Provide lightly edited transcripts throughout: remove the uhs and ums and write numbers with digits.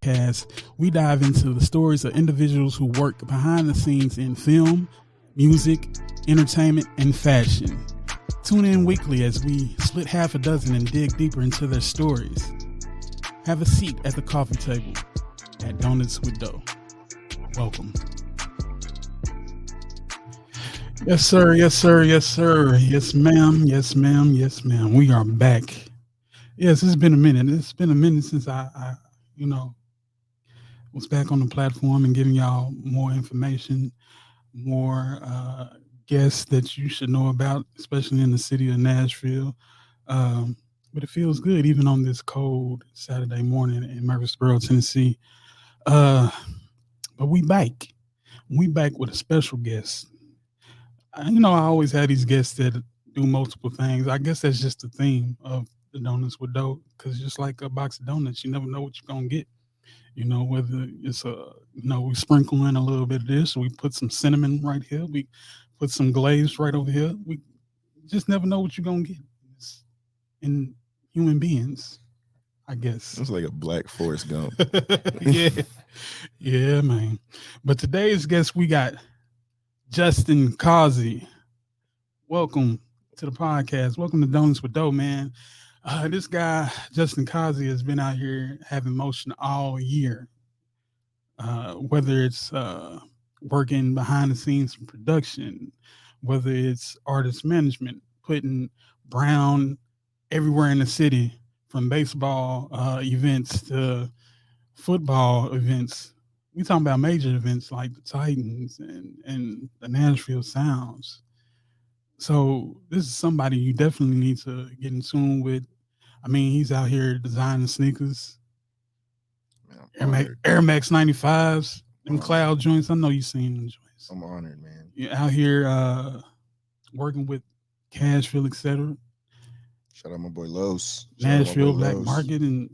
podcast, we dive into the stories of individuals who work behind the scenes in film, music, entertainment, and fashion. Tune in weekly as we split half a dozen and dig deeper into their stories. Have a seat at the coffee table at Donuts with Dough. Welcome. Yes, sir. Yes, sir. Yes, sir. Yes, ma'am. Yes, ma'am. Yes, ma'am. We are back. Yes, it's been a minute. It's been a minute since I was back on the platform and giving y'all more information, more guests that you should know about, especially in the city of Nashville. But it feels good even on this cold Saturday morning in Murfreesboro, Tennessee. But we back. We back with a special guest. I always have these guests that do multiple things. I guess that's just the theme of the Donuts with Dough, because just like a box of donuts, you never know what you're gonna get. Whether it's we sprinkle in a little bit of this, we put some cinnamon right here, we put some glaze right over here. We just never know what you're gonna get. It's in human beings, I guess. It's like a black Forrest Gump. yeah, man. But today's guest, we got Justin Causey. Welcome to the podcast. Welcome to Donuts with Dough, man. This guy, Justin Causey, has been out here having motion all year. Whether it's working behind the scenes in production, whether it's artist management, putting brown everywhere in the city, from baseball events to football events. We talking about major events like the Titans and the Nashville Sounds. So this is somebody you definitely need to get in tune with. I mean, he's out here designing sneakers, Air Max 95s, them cloud joints. I know you've seen them joints. I'm honored, man. You're out here working with Cashville, etc. Shout out my boy Los. Nashville Black Market, and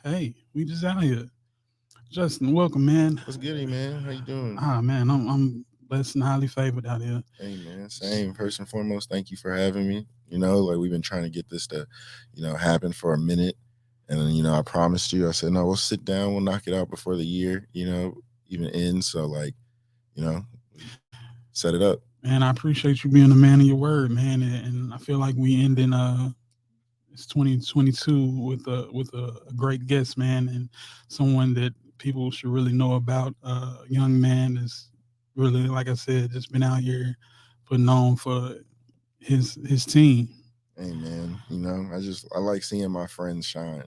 hey, we just out here. Justin, welcome, man. What's good, man? How you doing? Man, I'm blessed and highly favored out here. Hey, man, same. First and foremost, thank you for having me. We've been trying to get this to, happen for a minute. And then, I promised you, I said, no, we'll sit down. We'll knock it out before the year, even ends. So, set it up. Man, I appreciate you being a man of your word, man. And I feel like we end in it's 2022 with a great guest, man, and someone that people should really know about. Young man is really, like I said, just been out here putting on for his team. Hey, man, I like seeing my friends shine.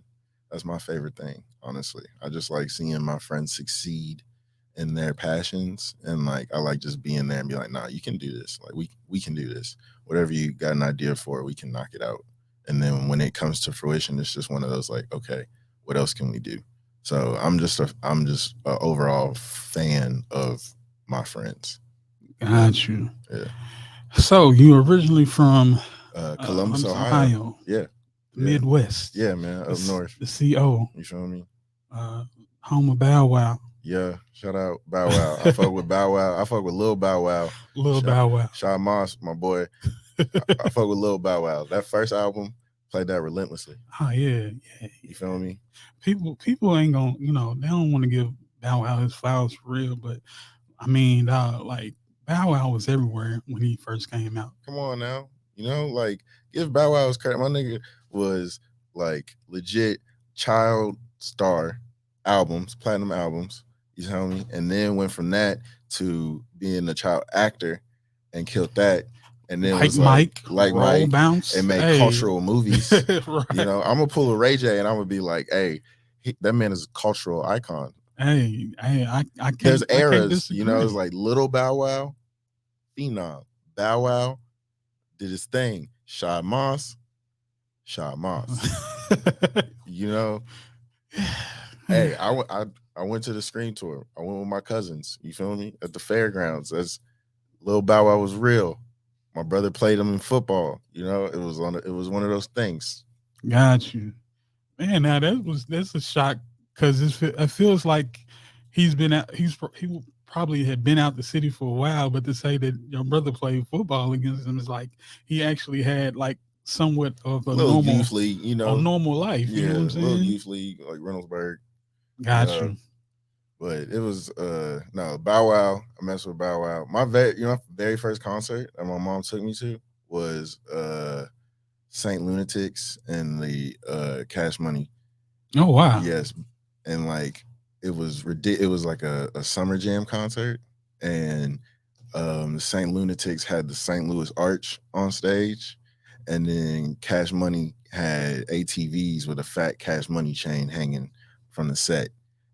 That's my favorite thing, honestly. I just like seeing my friends succeed in their passions, and I like just being there and be like, nah, you can do this. Like we can do this. Whatever you got an idea for, we can knock it out. And then when it comes to fruition, it's just one of those okay, what else can we do? So I'm just an overall fan of my friends. Got you. Yeah. So you originally from Columbus, Ohio. Yeah. Midwest. Yeah, man. Up north. The CO. You feel me? Home of Bow Wow. Yeah. Shout out Bow Wow. I fuck with Bow Wow. I fuck with Lil Bow Wow. Bow Wow. Shad Moss, my boy. I fuck with Lil Bow Wow. That first album, played that relentlessly. Oh yeah. You feel me? People ain't gonna, they don't want to give Bow Wow his flowers for real, but I mean, Bow Wow was everywhere when he first came out. Come on now. Give Bow Wow his credit. My nigga was legit child star albums, platinum albums. You feel me? And then went from that to being a child actor and killed that. And then Mike, Bounce, and make cultural movies. Right. I'm gonna pull a Ray J and I'm gonna be like, hey, that man is a cultural icon. Hey, I can't. There's eras, it's like Little Bow Wow, Phenom, Bow Wow did his thing. Shad Moss. Hey, I went to the screen tour. I went with my cousins. You feel me? At the fairgrounds. That's Lil Bow Wow was real. My brother played him in football. It was one of those things. Got you, man. Now that's a shock because it feels like he probably had been out the city for a while, but to say that your brother played football against him is like he actually had somewhat of a normal youth league, a normal life. You know what I'm saying? Little youth league like Reynoldsburg. Got Uh, you. but it was no Bow Wow. I messed with Bow Wow. My very first concert that my mom took me to was Saint Lunatics and the Cash Money. Oh wow. Yes, and like it was ridiculous. It was like a summer jam concert, and the Saint Lunatics had the St. Louis Arch on stage, and then Cash Money had ATVs with a fat Cash Money chain hanging from the set.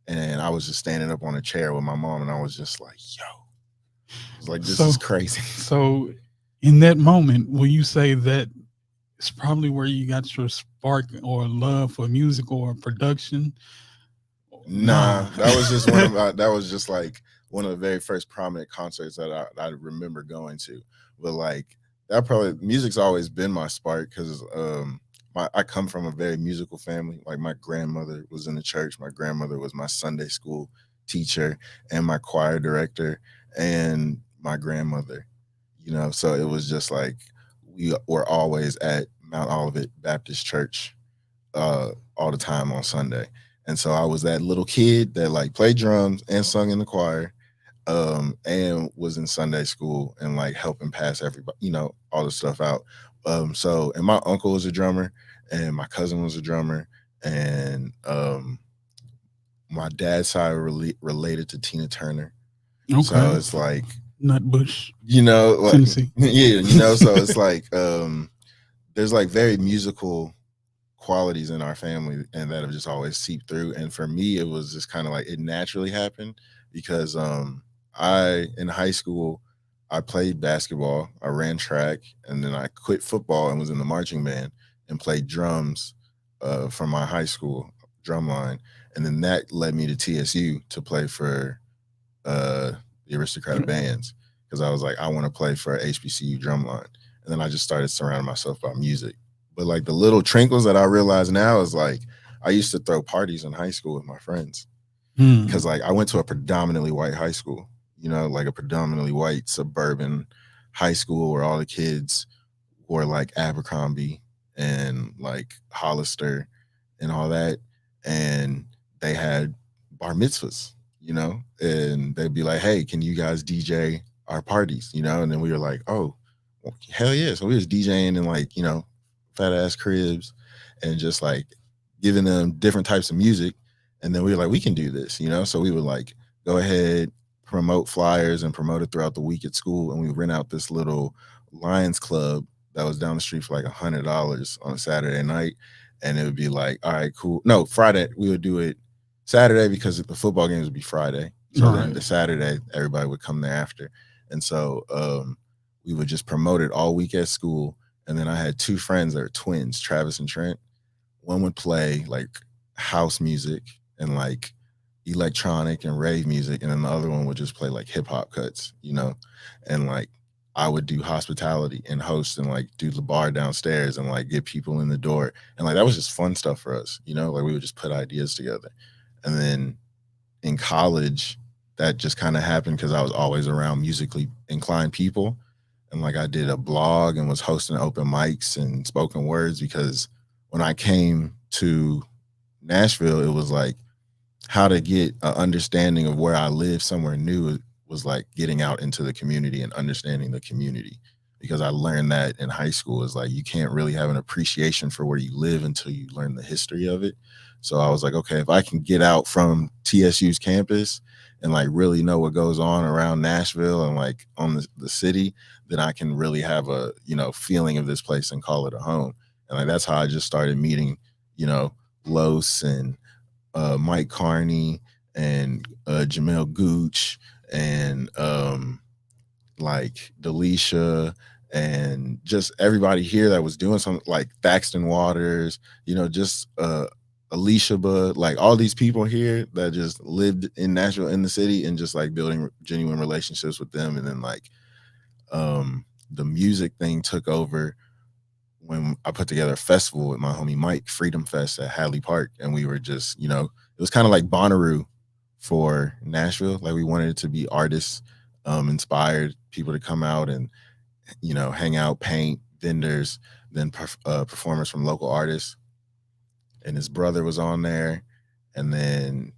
And I was just standing up on a chair with my mom, and I was just like, "Yo," I was like, "This is So crazy." so in that moment, will you say that it's probably where you got your spark or love for music or production? Nah, Nah. that was just one of my. That was just like one of the very first prominent concerts that I remember going to. But like that probably music's always been my spark because I come from a very musical family. Like my grandmother was in the church. My grandmother was my Sunday school teacher and my choir director and my grandmother. You know, so it was just like we were always at Mount Olivet Baptist Church all the time on Sunday. And so I was that little kid that like played drums and sung in the choir, and was in Sunday school and like helping pass everybody, all the stuff out. So and my uncle was a drummer, and my cousin was a drummer, and my dad's side related to Tina Turner. So Okay. it's like, Nutbush, like Tennessee. yeah, so it's like there's like very musical qualities in our family and that have just always seeped through. And for me, it was just kind of like it naturally happened because I in high school I played basketball, I ran track, and then I quit football and was in the marching band and played drums for my high school drum line. And then that led me to TSU to play for uh, the aristocratic bands because I was like, I want to play for HBCU drumline. And then I just started surrounding myself by music. But like the little trinkles that I realize now is like I used to throw parties in high school with my friends Hmm. because like I went to a predominantly white high school, like a predominantly white suburban high school where all the kids wore like Abercrombie and like Hollister and all that. And they had bar mitzvahs, and they'd be like, hey, can you guys DJ our parties, And then we were like, oh, well, hell yeah. So we was DJing in like, fat ass cribs and just like giving them different types of music. And then we were like, we can do this, So we would like go ahead, promote flyers and promote it throughout the week at school. And we rent out this little Lions Club that was down the street for like $100 on a Saturday night. And it would be like, all right, cool. No, Friday, we would do it Saturday because the football games would be Friday. So then Right. the Saturday, everybody would come there after. And so we would just promote it all week at school. And then I had two friends that are twins, Travis and Trent. One would play like house music and like electronic and rave music, and then the other one would just play like hip hop cuts, and like I would do hospitality and host and like do the bar downstairs and like get people in the door, and like that was just fun stuff for us, like we would just put ideas together. And then in college, that just kind of happened because I was always around musically inclined people, and like I did a blog and was hosting open mics and spoken words because when I came to Nashville, it was like how to get an understanding of where I live somewhere new was like getting out into the community and understanding the community. Because I learned that in high school is like you can't really have an appreciation for where you live until you learn the history of it. So I was like, okay, if I can get out from TSU's campus and like really know what goes on around Nashville and like on the city, then I can really have a feeling of this place and call it a home. And like that's how I just started meeting, Los and Mike Carney and Jamel Gooch and like Delisha and just everybody here that was doing something like Thaxton Waters, just Alicia Bud, like all these people here that just lived in Nashville in the city and just like building genuine relationships with them. And then like the music thing took over when I put together a festival with my homie Mike, Freedom Fest at Hadley Park, and we were just, it was kind of like Bonnaroo for Nashville. Like we wanted it to be artists inspired, people to come out and hang out, paint, vendors, then performers from local artists. And his brother was on there, and then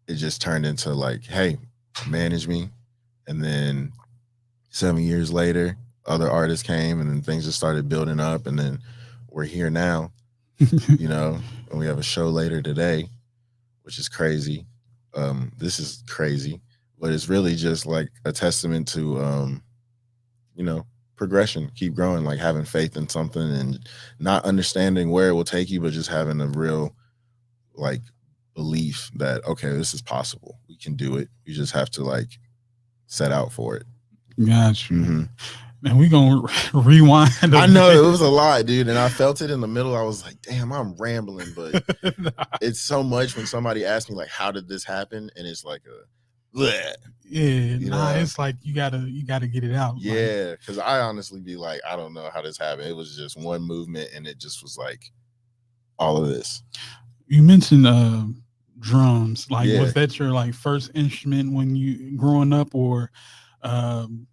it just turned into like, hey, manage me. And then 7 years later, other artists came, and then things just started building up, and then we're here now, and we have a show later today, which is crazy. This is crazy, but it's really just like a testament to you know, progression, keep growing, like having faith in something and not understanding where it will take you, but just having a real like belief that okay, this is possible. We can do it. We just have to like set out for it. Got you. Mm-hmm. And we gonna rewind a I know bit. it was a lot, dude, and I felt it in the middle. I was like, "Damn, I'm rambling," but it's so much when somebody asks me like, "How did this happen?" and it's like a, bleh, Yeah, you nah, know, it's like you gotta get it out. Like yeah, because I honestly be like, I don't know how this happened. It was just one movement, and it just was like all of this. you mentioned drums. Like Yeah, was that your like first instrument when you growing up, or um,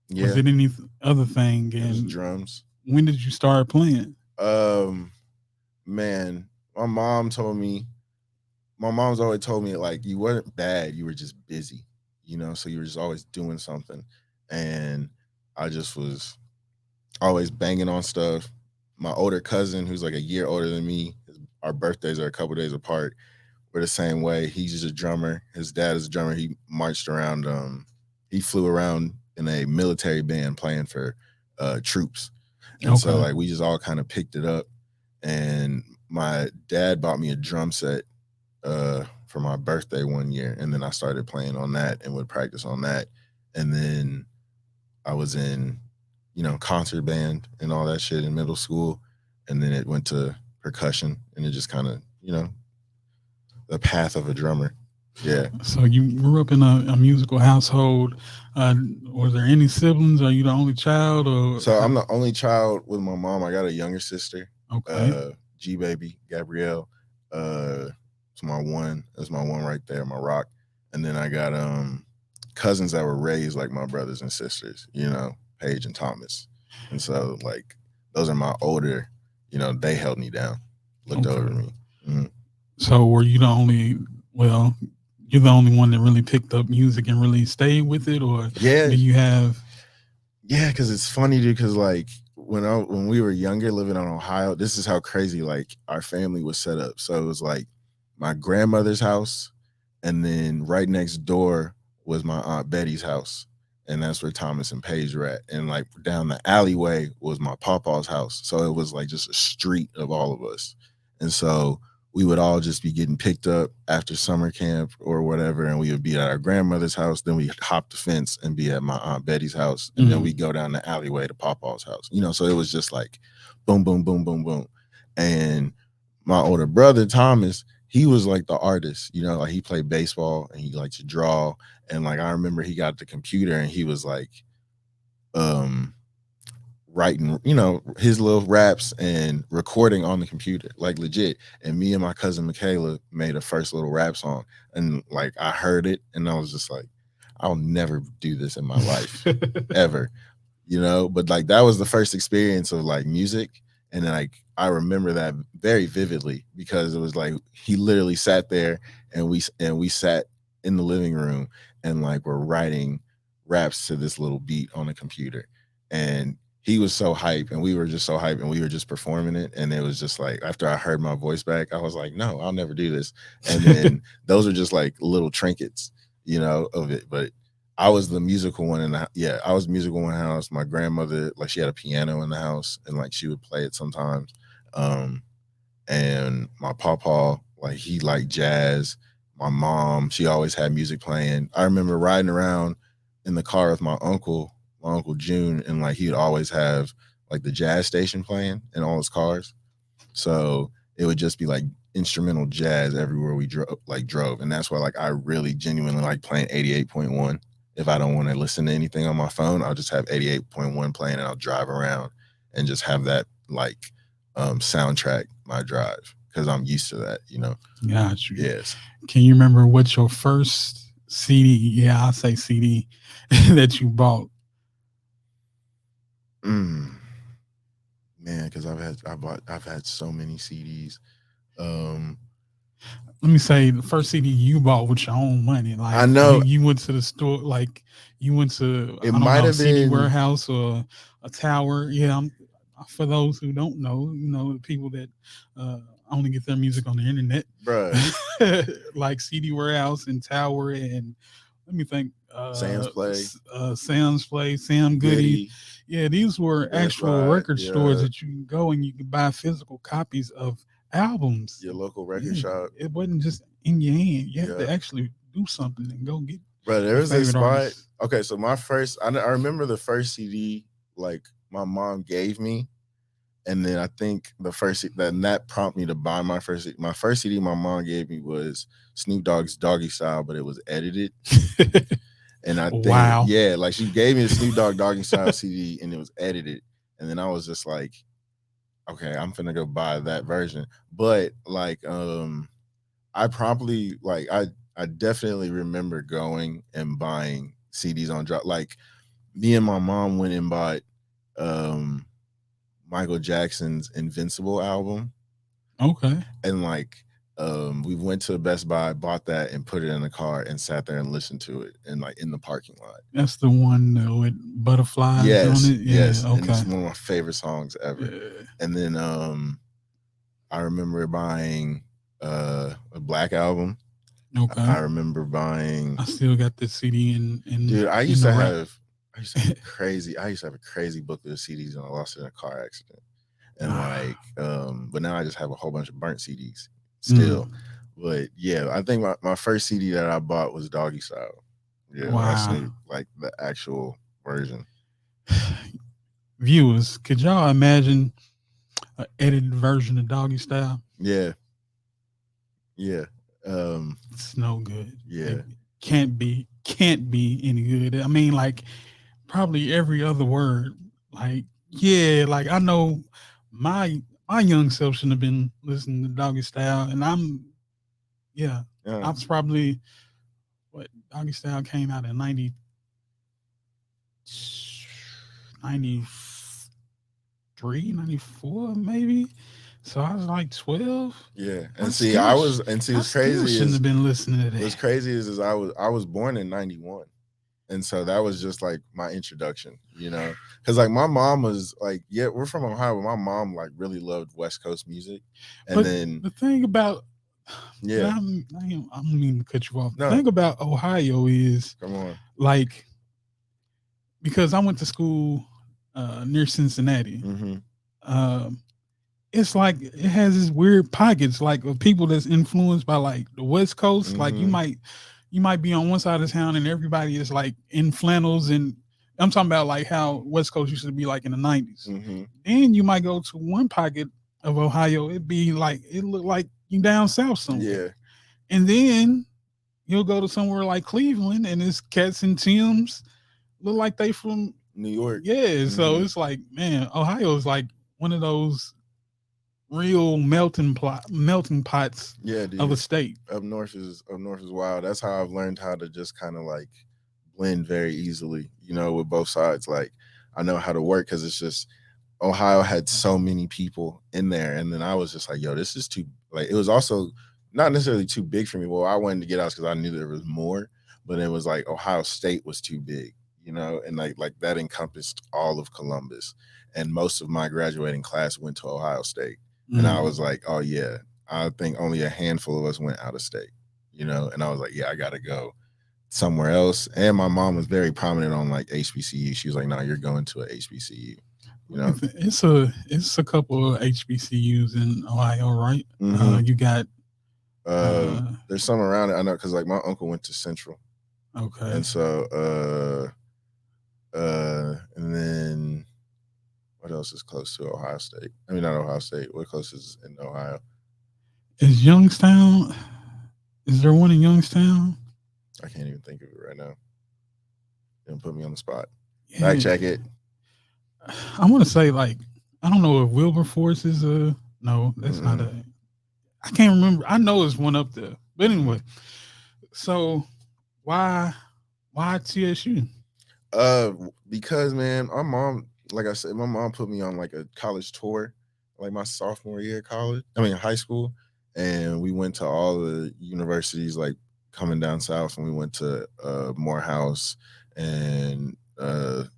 was yeah, it any other thing? it was And drums. when did you start playing? Um, man, my mom told me. My mom's always told me like you weren't bad, you were just busy, So you were just always doing something, and I just was always banging on stuff. My older cousin, who's like a year older than me, our birthdays are a couple days apart. We're the same way. He's just a drummer. His dad is a drummer. He marched around. He flew around in a military band playing for troops, and so Okay. like we just all kind of picked it up. And my dad bought me a drum set for my birthday one year, and then I started playing on that and would practice on that. And then I was in, concert band and all that shit in middle school, and then it went to percussion, and it just kind of, the path of a drummer. Yeah. So you grew up in a musical household. Uh, was there any siblings? Are you the only child, or So I'm the only child with my mom. I got a younger sister, okay? uh, G baby Gabrielle. It's my one. That's my one right there, my rock. And then I got cousins that were raised like my brothers and sisters. Paige and Thomas. And so like those are my older. They held me down, looked over Okay. me. Mm-hmm. So were you the only? Well, you're the only one that really picked up music and really stayed with it, or Yeah, do you have? yeah, because it's funny, dude. Because like when we were younger, living in Ohio, this is how crazy like our family was set up. So it was like my grandmother's house, and then right next door was my aunt Betty's house, and that's where Thomas and Paige were at. And like down the alleyway was my pawpaw's house. So it was like just a street of all of us, and so we would all just be getting picked up after summer camp or whatever, and we would be at our grandmother's house. Then we hop the fence and be at my aunt Betty's house, and then we go down the alleyway to Pawpaw's house. So it was just like boom, boom, boom, boom, boom. And my older brother Thomas, he was like the artist. Like he played baseball and he liked to draw. And like I remember he got the computer and he was like, um, writing, his little raps and recording on the computer, like legit. And me and my cousin Michaela made a first little rap song. And like I heard it and I was just like, I'll never do this in my life ever. But like that was the first experience of like music. And then like I remember that very vividly because it was like he literally sat there and we sat in the living room and like we're writing raps to this little beat on a computer. And he was so hype and we were just so hype and we were just performing it. And it was just like after I heard my voice back, I was like, no, I'll never do this. And then those are just like little trinkets, of it. But I was the musical one in the I was musical in the house. My grandmother, like she had a piano in the house and like she would play it sometimes. Um, and my papa, like he liked jazz. My mom, she always had music playing. I remember riding around in the car with my uncle June, and like he'd always have like the jazz station playing in all his cars. So it would just be like instrumental jazz everywhere we drove. And that's why like I really genuinely like playing 88.1. If I don't want to listen to anything on my phone, I'll just have 88.1 playing and I'll drive around and just have that like soundtrack my drive because I'm used to that. Got you. Yes. Can you remember what your first CD? Yeah, I say CD that you bought. Mm, man, because I've had so many CDs. Um, Let me say the first CD you bought with your own money. I Like know you went to the store, like you went to, it I don't might know, have CD been, warehouse or a tower. Yeah, for those who don't know, the people that uh, only get their music on the internet, bruh, like CD warehouse and tower and let me think, Sam's Play, Sam's Play, Sam Goody. Goody, Yeah, these were Best actual Buy, record stores yeah, that you can go and you can buy physical copies of albums. your local record Yeah, shop, it wasn't just in your hand. You had yeah. to actually do something and go get Bro, there your was a favorite spot. artists. Okay, so my first, I remember the first CD like my mom gave me, and then I think the first that prompted me to buy my first. My first CD my mom gave me was Snoop Dogg's Doggy Style, but it was edited. And I think, Wow. yeah, like she gave me the Snoop Dogg Doggy Style CD, and it was edited. And then I was just like, okay, I'm finna go buy that version. But like, I promptly like I definitely remember going and buying CDs on drop. Like me and my mom went and bought um Michael Jackson's Invincible album, Okay. and like we went to Best Buy, bought that, and put it in the car and sat there and listened to it and like in the parking lot. That's the one with butterflies on Yes, it. Yeah. yes, and Okay. it's one of my favorite songs ever. Yeah. And then I remember buying a Black album. I Okay. remember buying, I still got the CD dude, in the rack. I used to have a crazy booklet of CDs and I lost it in a car accident. And like, Ah, but now I just have a whole bunch of burnt CDs still. mm, But yeah, I think my first CD that I bought was Doggy Style. Yeah, like I wow. say, like the actual version. Viewers, could y'all imagine an edited version of Doggy Style? Yeah, yeah, It's no good. It yeah, can't be any good. I mean, like probably every other word. Like, yeah, like I know my my young self shouldn't have been listening to Doggy Style, and yeah, yeah, I was probably what Doggy Style came out in 93, 94, maybe. So I was like 12. yeah. I And see, still, I what's still crazy shouldn't is have been listening to what's that. crazy is I was born in '91. And so that was just like my introduction, because like my mom was like, yeah, we're from Ohio, but my mom like really loved West Coast music. And But then, the thing about, and yeah, I don't mean to cut you off. The no, thing about Ohio is come on. like, because I went to school near Cincinnati. Mm-hmm. Um, it's like it has this weird pockets like of people that's influenced by like the West Coast. Like Mm-hmm. you might be on one side of town and everybody is like in flannels and I'm talking about like how West Coast used to be like in the 90s. Mm-hmm. Then you might go to one pocket of Ohio, it'd be like it looked like you down south somewhere. Yeah. And then you'll go to somewhere like Cleveland and it's cats and Tim's look like they from New York. yeah. So Mm-hmm. it's like, man, Ohio is like one of those real melting pots Yeah, of a dude. state. Up north is wild. That's how I've learned how to just kind of like blend very easily, with both sides. Like I know how to work because it's just Ohio had so many people in there, and then I was just like, "Yo, this is too." Like, it was also not necessarily too big for me. Well, I wanted to get out because I knew there was more, but it was like Ohio State was too big, and like that encompassed all of Columbus, and most of my graduating class went to Ohio State, and I Mm. was like, "Oh yeah," I think only a handful of us went out of state, and I was like, "Yeah, I gotta go." Somewhere else, and my mom was very prominent on like HBCU. She was like, "No, you're going to a HBCU," you know. It's a couple of HBCUs in Ohio, right? Mm-hmm. You got uh There's some around it. I know because like my uncle went to Central, okay. and so and then what else is close to Ohio State? I mean, not Ohio State. What close is in Ohio? Is Youngstown? Is there one in Youngstown? I can't even think of it right now. Don't put me on the spot. Fact Yeah, check it. I want to say like I don't know if Wilberforce is a no. That's not Mm-mm. a. I can't remember. I know it's one up there, but Mm-mm. anyway. So why why TSU? Uh, because man, my mom, like I said, my mom put me on like a college tour, like my sophomore year of college. I mean, high school, and we went to all the universities like coming down south, and we went to Morehouse and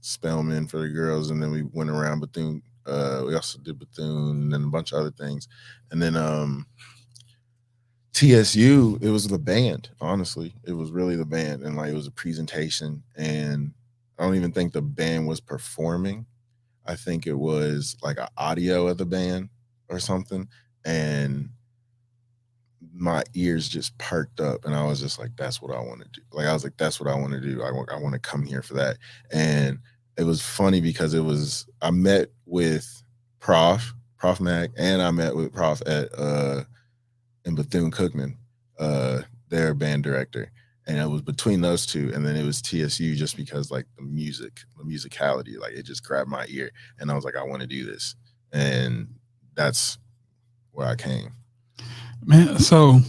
Spelman for the girls, and then we went around Bethune. We also did Bethune and then a bunch of other things, and then TSU, it was the band. Honestly, it was really the band, and like it was a presentation, and I don't even think the band was performing. I think it was like an audio of the band or something, and my ears just perked up, and I was just like, "That's what I want to do." Like I was like, "That's what I want to do. I want to come here for that." And it was funny because it was I met with Prof Mac, and I met with Prof at and Bethune Cookman, their band director. And it was between those two, and then it was TSU just because like the musicality, like it just grabbed my ear, and I was like, I want to do this, and that's where I came. Man, so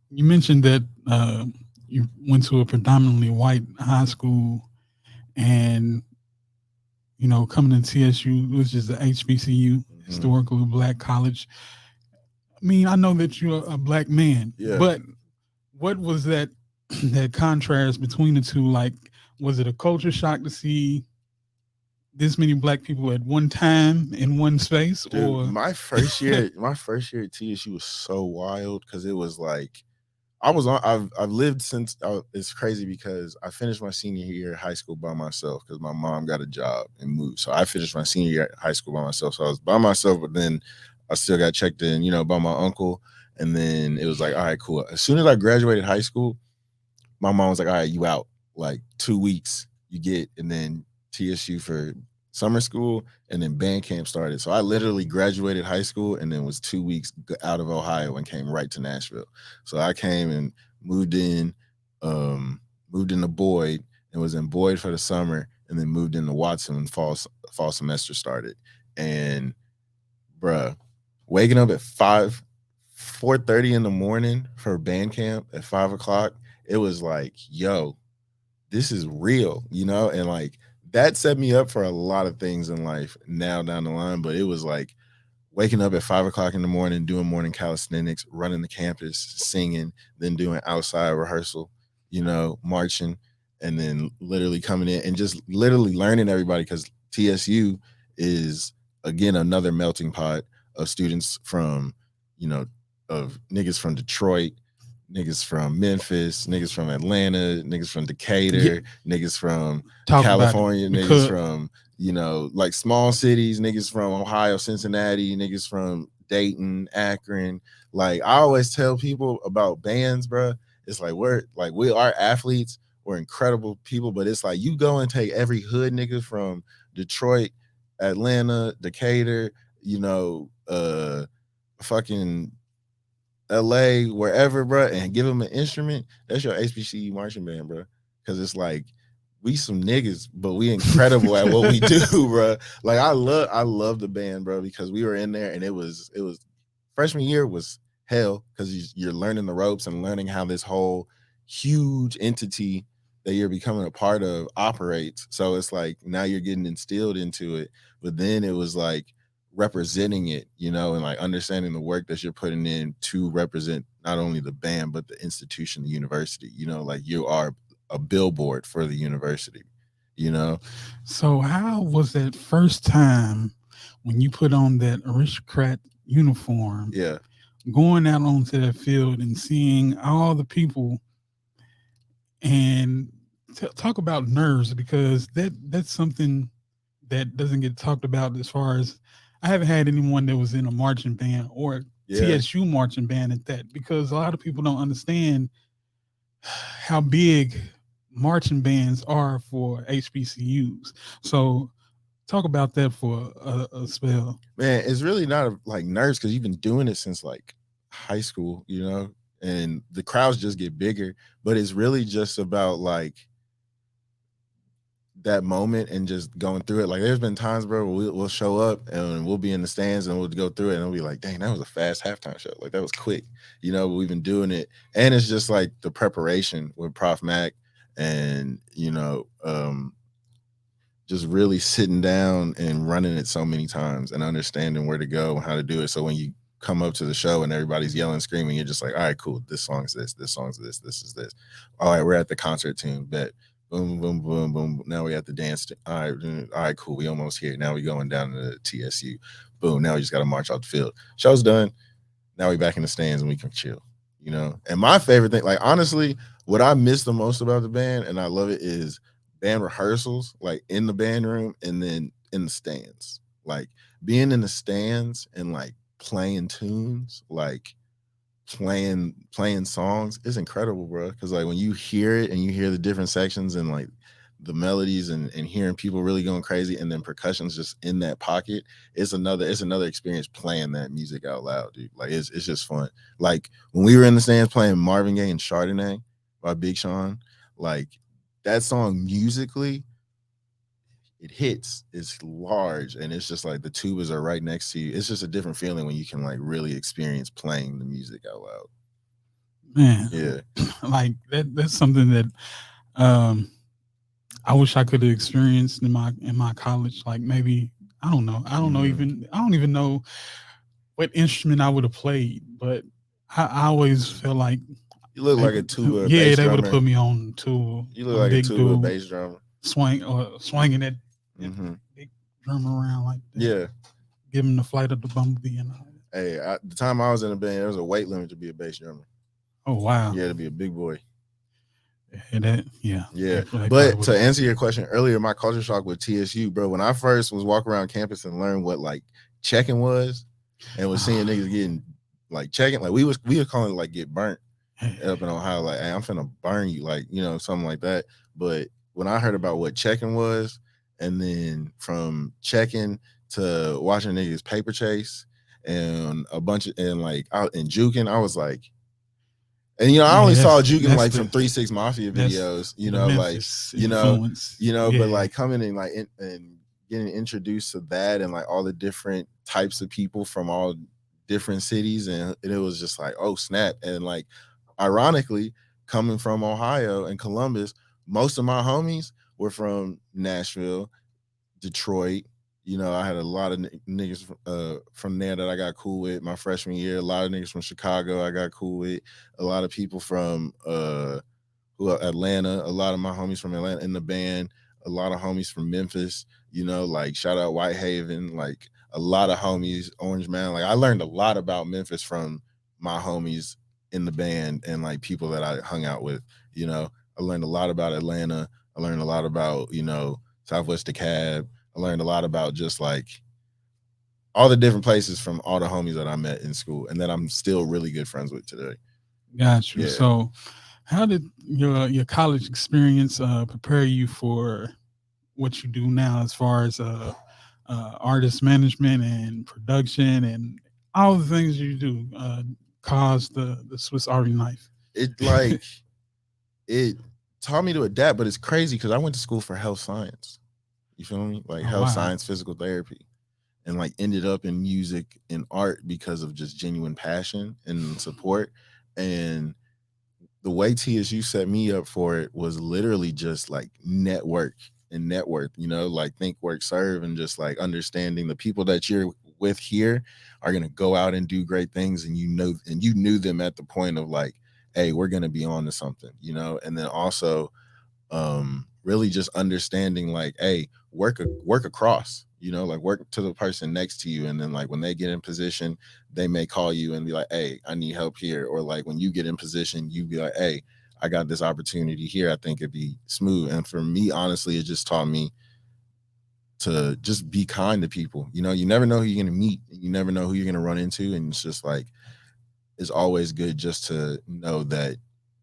you mentioned that you went to a predominantly white high school, and coming to TSU, which is the HBCU, Mm-hmm. historically black college. I mean, I know that you're a black man, Yeah, but what was that that contrast between the two? Like, was it a culture shock to see this many black people at one time in one space, dude, or my first year at TSU was so wild because it was like I was on. I've lived since. It's crazy because I finished my senior year of high school by myself because my mom got a job and moved. So I finished my senior year at high school by myself. So I was by myself, but then I still got checked in, by my uncle. And then it was like, all right, cool. As soon as I graduated high school, my mom was like, all right, you out. Like 2 weeks you get, and then TSU for summer school, and then band camp started. So I literally graduated high school and then was 2 weeks out of Ohio and came right to Nashville. So I came and moved in, um, moved into Boyd and was in Boyd for the summer, and then moved into Watson when fall semester started. And bruh, waking up at 4:30 in the morning for band camp at 5 o'clock, it was like, yo, this is real, and like that set me up for a lot of things in life now down the line. But it was like waking up at 5 o'clock in the morning, doing morning calisthenics, running the campus, singing, then doing outside rehearsal, marching, and then literally coming in and just literally learning everybody because TSU is again another melting pot of students from, you know, of niggas from Detroit, niggas from Memphis, niggas from Atlanta, niggas from yeah, Decatur, niggas from talk about it California, niggas because from like small cities, niggas from Ohio, Cincinnati, niggas from Dayton, Akron. Like I always tell people about bands, bro. It's like we are athletes, we're incredible people, but it's like you go and take every hood nigga from Detroit, Atlanta, Decatur, fucking LA, wherever, bro, and give them an instrument, that's your HBCU marching band, bro. Because it's like we some niggas, but we incredible at what we do, bro. Like I love the band, bro, because we were in there and it was freshman year was hell because you're learning the ropes and learning how this whole huge entity that you're becoming a part of operates. So it's like now you're getting instilled into it, but then it was like representing it, and like understanding the work that you're putting in to represent not only the band but the institution, the university. Like you are a billboard for the university. You know, so how was that first time when you put on that aristocrat uniform, yeah, going out onto that field and seeing all the people, and talk about nerves, because that's something that doesn't get talked about. As far as, I haven't had anyone that was in a marching band or yeah, TSU marching band at that, because a lot of people don't understand how big marching bands are for HBCUs. So talk about that for a spell. man. It's really not like nerves because you've been doing it since like high school, and the crowds just get bigger. But it's really just about like that moment and just going through it. Like there's been times, bro, where we'll show up and we'll be in the stands and we'll go through it and we'll be like, dang, that was a fast halftime show. Like that was quick, but we've been doing it. And it's just like the preparation with Prof Mac and, just really sitting down and running it so many times and understanding where to go and how to do it. So when you come up to the show and everybody's yelling, screaming, you're just like, all right, cool. This song's this song's this is this. All right, we're at the concert tune. Bet. Boom, boom, boom, boom. Now we at the dance. All right, cool. We almost here. Now we going down to the TSU. Boom. Now we just got to march out the field. Show's done. Now we back in the stands and we can chill. You know. And my favorite thing, like honestly, what I miss the most about the band, and I love it, is band rehearsals, like in the band room and then in the stands. Like being in the stands and like playing tunes, like playing songs is incredible, bro. Because like when you hear it and you hear the different sections and like the melodies and hearing people really going crazy and then percussion's just in that pocket, it's another experience playing that music out loud, dude. Like it's just fun. Like when we were in the stands playing Marvin Gaye and Chardonnay by Big Sean, like that song musically, it hits, it's large, and it's just like the tubas are right next to you. It's just a different feeling when you can like really experience playing the music out loud. Man, Yeah. like that's something that um I wish I could have experienced in my college. Like maybe I don't know Mhm. even I don't even know what instrument I would have played, but I always felt like You look they like a tuba yeah bass they would have drummer. put me on to You look a like a big tuba dude bass drummer. swinging that Hmm. big drum around like that, Yeah. giving the flight of the bumblebee and all that. Hey, the time I was in the band, there was a weight limit to be a bass drummer. Oh wow, Yeah, to be a big boy. yeah, that yeah Yeah. they probably But would to have. answer your question earlier, my culture shock with TSU, bro, when I first was walking around campus and learned what like checking was and was seeing niggas getting like checking, like we were calling it like get burnt up in Ohio, like, hey, I'm finna burn you, like, something like that. But when I heard about what checking was, and then from checking to watching niggas paper chase and a bunch of and like out and juking, I was like, and I only Yeah, saw juking that's like from 3 6 Mafia that's videos, the like, Memphis influence. but Yeah, like coming and like and getting introduced to that and like all the different types of people from all different cities, and it was just like, oh snap. And like ironically, coming from Ohio and Columbus, most of my homies were from Nashville, Detroit. I had a lot of niggas from there that I got cool with my freshman year. A lot of niggas from Chicago I got cool with. A lot of people from Atlanta. A lot of my homies from Atlanta in the band. A lot of homies from Memphis. Like shout out Whitehaven. Like a lot of homies, Orange Mountain. Like I learned a lot about Memphis from my homies in the band and like people that I hung out with. I learned a lot about Atlanta. I learned a lot about Southwest DeKalb. I learned a lot about just like all the different places from all the homies that I met in school and that I'm still really good friends with today. got you. Yeah. So, how did your college experience prepare you for what you do now, as far as artist management and production and all the things you do? Cause the Swiss Army knife. It like it taught me to adapt, but it's crazy because I went to school for health science. You feel me? Like Oh health wow. science, physical therapy, and like ended up in music and art because of just genuine passion and support. And the way TSU set me up for it was literally just like network and net worth, like think, work, serve, and just like understanding the people that you're with here are gonna go out and do great things, and you knew them at the point of like, hey, we're gonna be on to something, and then also really just understanding like, hey, work across, like work to the person next to you, and then like when they get in position, they may call you and be like, hey, I need help here, or like when you get in position, you be like, hey, I got this opportunity here, I think it'd be smooth. And for me, honestly, it just taught me to just be kind to people. You never know who you're gonna meet, you never know who you're gonna run into, and it's just like it's always good just to know that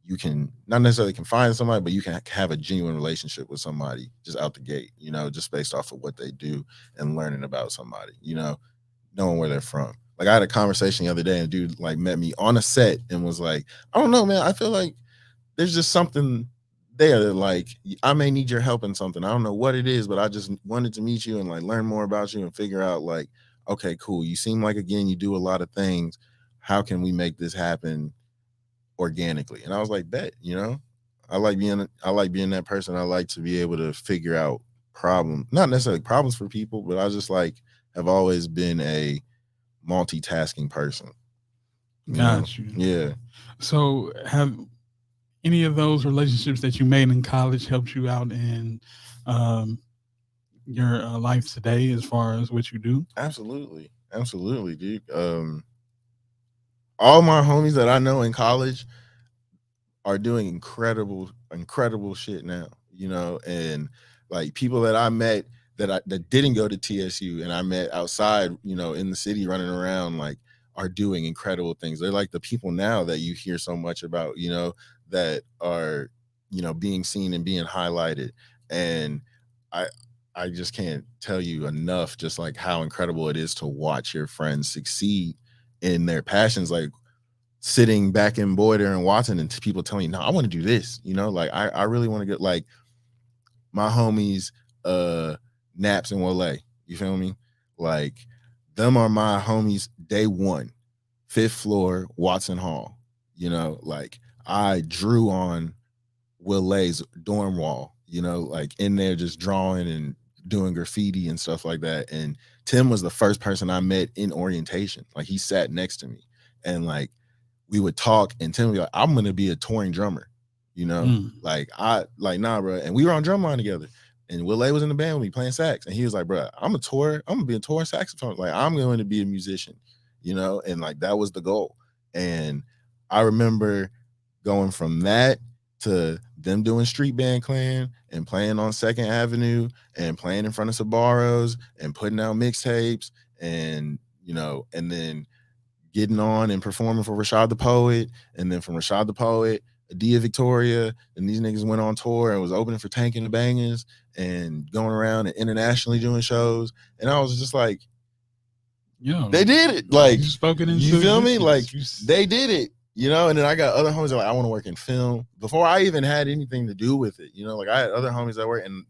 you can not necessarily confine somebody, but you can have a genuine relationship with somebody just out the gate, just based off of what they do and learning about somebody, knowing where they're from. Like I had a conversation the other day and a dude like met me on a set and was like, I don't know, man. I feel like there's just something there that like I may need your help in something. I don't know what it is, but I just wanted to meet you and like learn more about you and figure out like, okay, cool. You seem like again you do a lot of things. How can we make this happen organically? And I was like, bet, I like being that person. I like to be able to figure out problems, not necessarily problems for people, but I just like have always been a multitasking person. You know, Got you. yeah, So, have any of those relationships that you made in college helped you out in um, your life today, as far as what you do? absolutely, absolutely, dude. All my homies that I know in college are doing incredible shit now, you know, and like people that I met that didn't go to TSU and I met outside, you know, in the city running around, like, are doing incredible things. They're like the people now that you hear so much about, you know, that are, you know, being seen and being highlighted. And I I just can't tell you enough just like how incredible it is to watch your friends succeed in their passions. Like sitting back in Boyder and Watson and people telling you, no, I want to do this, you know, like I really want to get like my homies, Naps and Wale, you feel me? Like them are my homies day one, fifth floor, Watson Hall, you know, like I drew on Wale's dorm wall, you know, like in there just drawing and doing graffiti and stuff like that. And Tim was the first person I met in orientation. Like he sat next to me and like we would talk and Tim would be like, I'm gonna be a touring drummer, you know? Mm. Like I like nah, bro. And we were on drumline together. And Wille was in the band with me playing sax. And he was like, bro, I'm gonna be a touring saxophone. Like I'm going to be a musician, you know, and like that was the goal. And I remember going from that to them doing street band clan and playing on Second Avenue and playing in front of Sabaros and putting out mixtapes and you know, and then getting on and performing for Rashad the Poet, and then from Rashad the Poet, Adia Victoria, and these niggas went on tour and was opening for Tank and the Bangers and going around and internationally doing shows. And I was just like, Yo, they did it. you Like, spoke it you into feel me? Like, existence. they did it. You know, and then I got other homies that like, I want to work in film before I even had anything to do with it. You know, like I had other homies that work and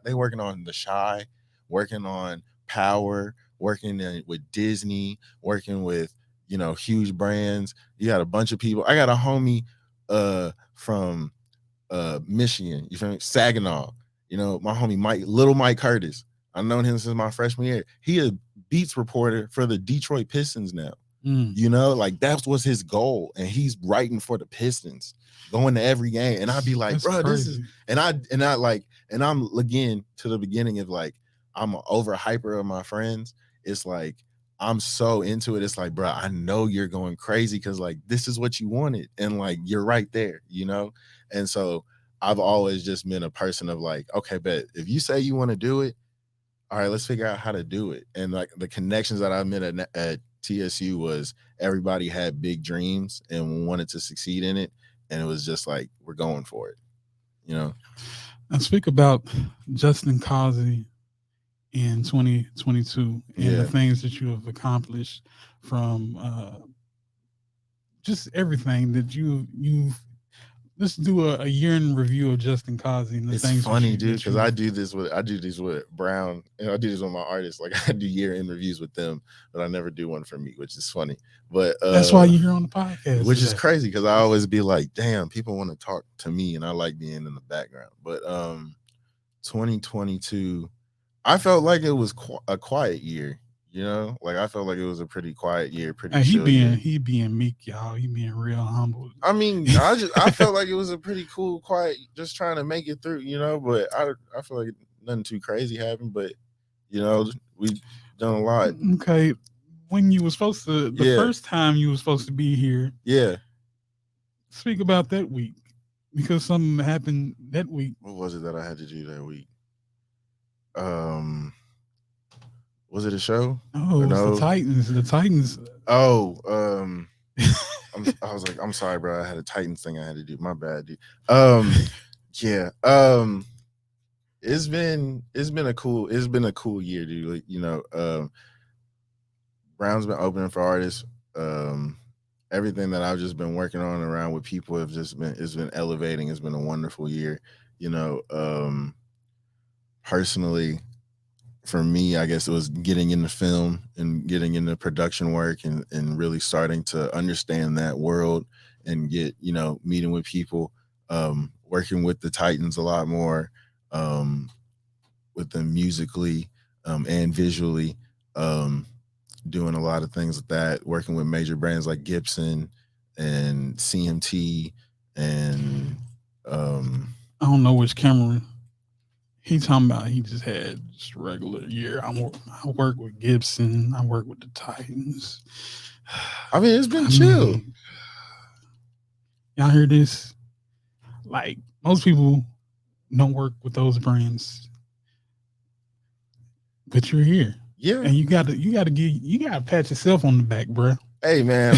they working on The Shy, working on Power, working with Disney, working with, you know, huge brands. You got a bunch of people. I got a homie from Michigan, you feel me? Saginaw. You know, my homie Little Mike Curtis. I've known him since my freshman year. He a beats reporter for the Detroit Pistons now. Mm. You know, like that was his goal, and he's writing for the Pistons, going to every game. And I'd be like, That's bro, this is, crazy. and I like, and I'm again to the beginning of like, I'm an over hyper of my friends. It's like I'm so into it. It's like, bro, I know you're going crazy because like this is what you wanted, and like you're right there, you know. And so I've always just been a person of like, okay, but if you say you want to do it, all right, let's figure out how to do it. And like the connections that I met at TSU was everybody had big dreams and wanted to succeed in it. And it was just like, we're going for it, you know? Now, speak about Justin Causey in 2022 and the Yeah. things that you have accomplished from just everything that you've. Let's do a year in review of Justin Causey and the It's things that funny, you dude, that because I you've. do this with Brown, and I do this with my artists. Like I do year in reviews with them, but I never do one for me, which is funny. But That's why you're here on the podcast which is today. crazy because I always be like, damn, people want to talk to me and I like being in the background. But 2022, I felt like it was a quiet year, you know? Like I felt like it was a pretty quiet year, pretty He chill being year. he being meek, y'all. He being real humble. I mean, I felt like it was a pretty cool, quiet, just trying to make it through, you know. But I feel like nothing too crazy happened, but you know, we done a lot. Okay, when you were supposed to, the Yeah, first time you were supposed to be here, yeah. speak about that week because something happened that week. What was it that I had to do that week? Um, was it a show Oh, or it was the no? Titans. The Titans. Oh, I was like, I'm sorry, bro. I had a Titans thing I had to do. My bad, dude. Um, yeah. It's been a cool year, dude. Like, you know, Brown's been opening for artists. Um, Everything that I've just been working on around with people have just been it's been elevating. It's been a wonderful year. You know, personally, for me, I guess it was getting into film and getting into production work and really starting to understand that world and get, you know, meeting with people, working with the Titans a lot more, um, with them musically and visually. Um, doing a lot of things with that, working with major brands like Gibson and CMT and um I don't know which camera he talking about. He just had just a regular year. I work with Gibson. I work with the Titans. I mean it's been I chill. mean, y'all hear this? Like most people don't work with those brands, but you're here, Yeah. and you gotta pat yourself on the back, bro. Hey man,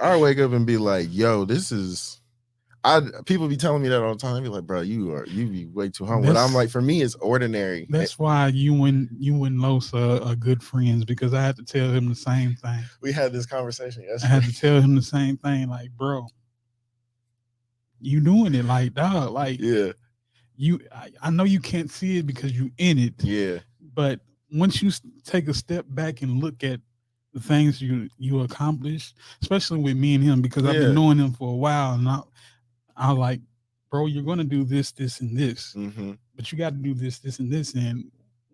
I wake up and be like, yo, this is I people be telling me that all the time. They be like, bro, you be way too humble. But I'm That's like, for me, it's ordinary. that's why you and Los are good friends because I had to tell him the same thing. We had this conversation I had yesterday. to tell him the same thing. Like, bro, you doing it, like dog, like Yeah, I know you can't see it because you in it, yeah, but once you take a step back and look at the things you accomplish, especially with me and him, because I've been yeah. knowing him for a while, and I like, bro, you're gonna do this, and this, Mm-hmm. but you got to do this, and this, and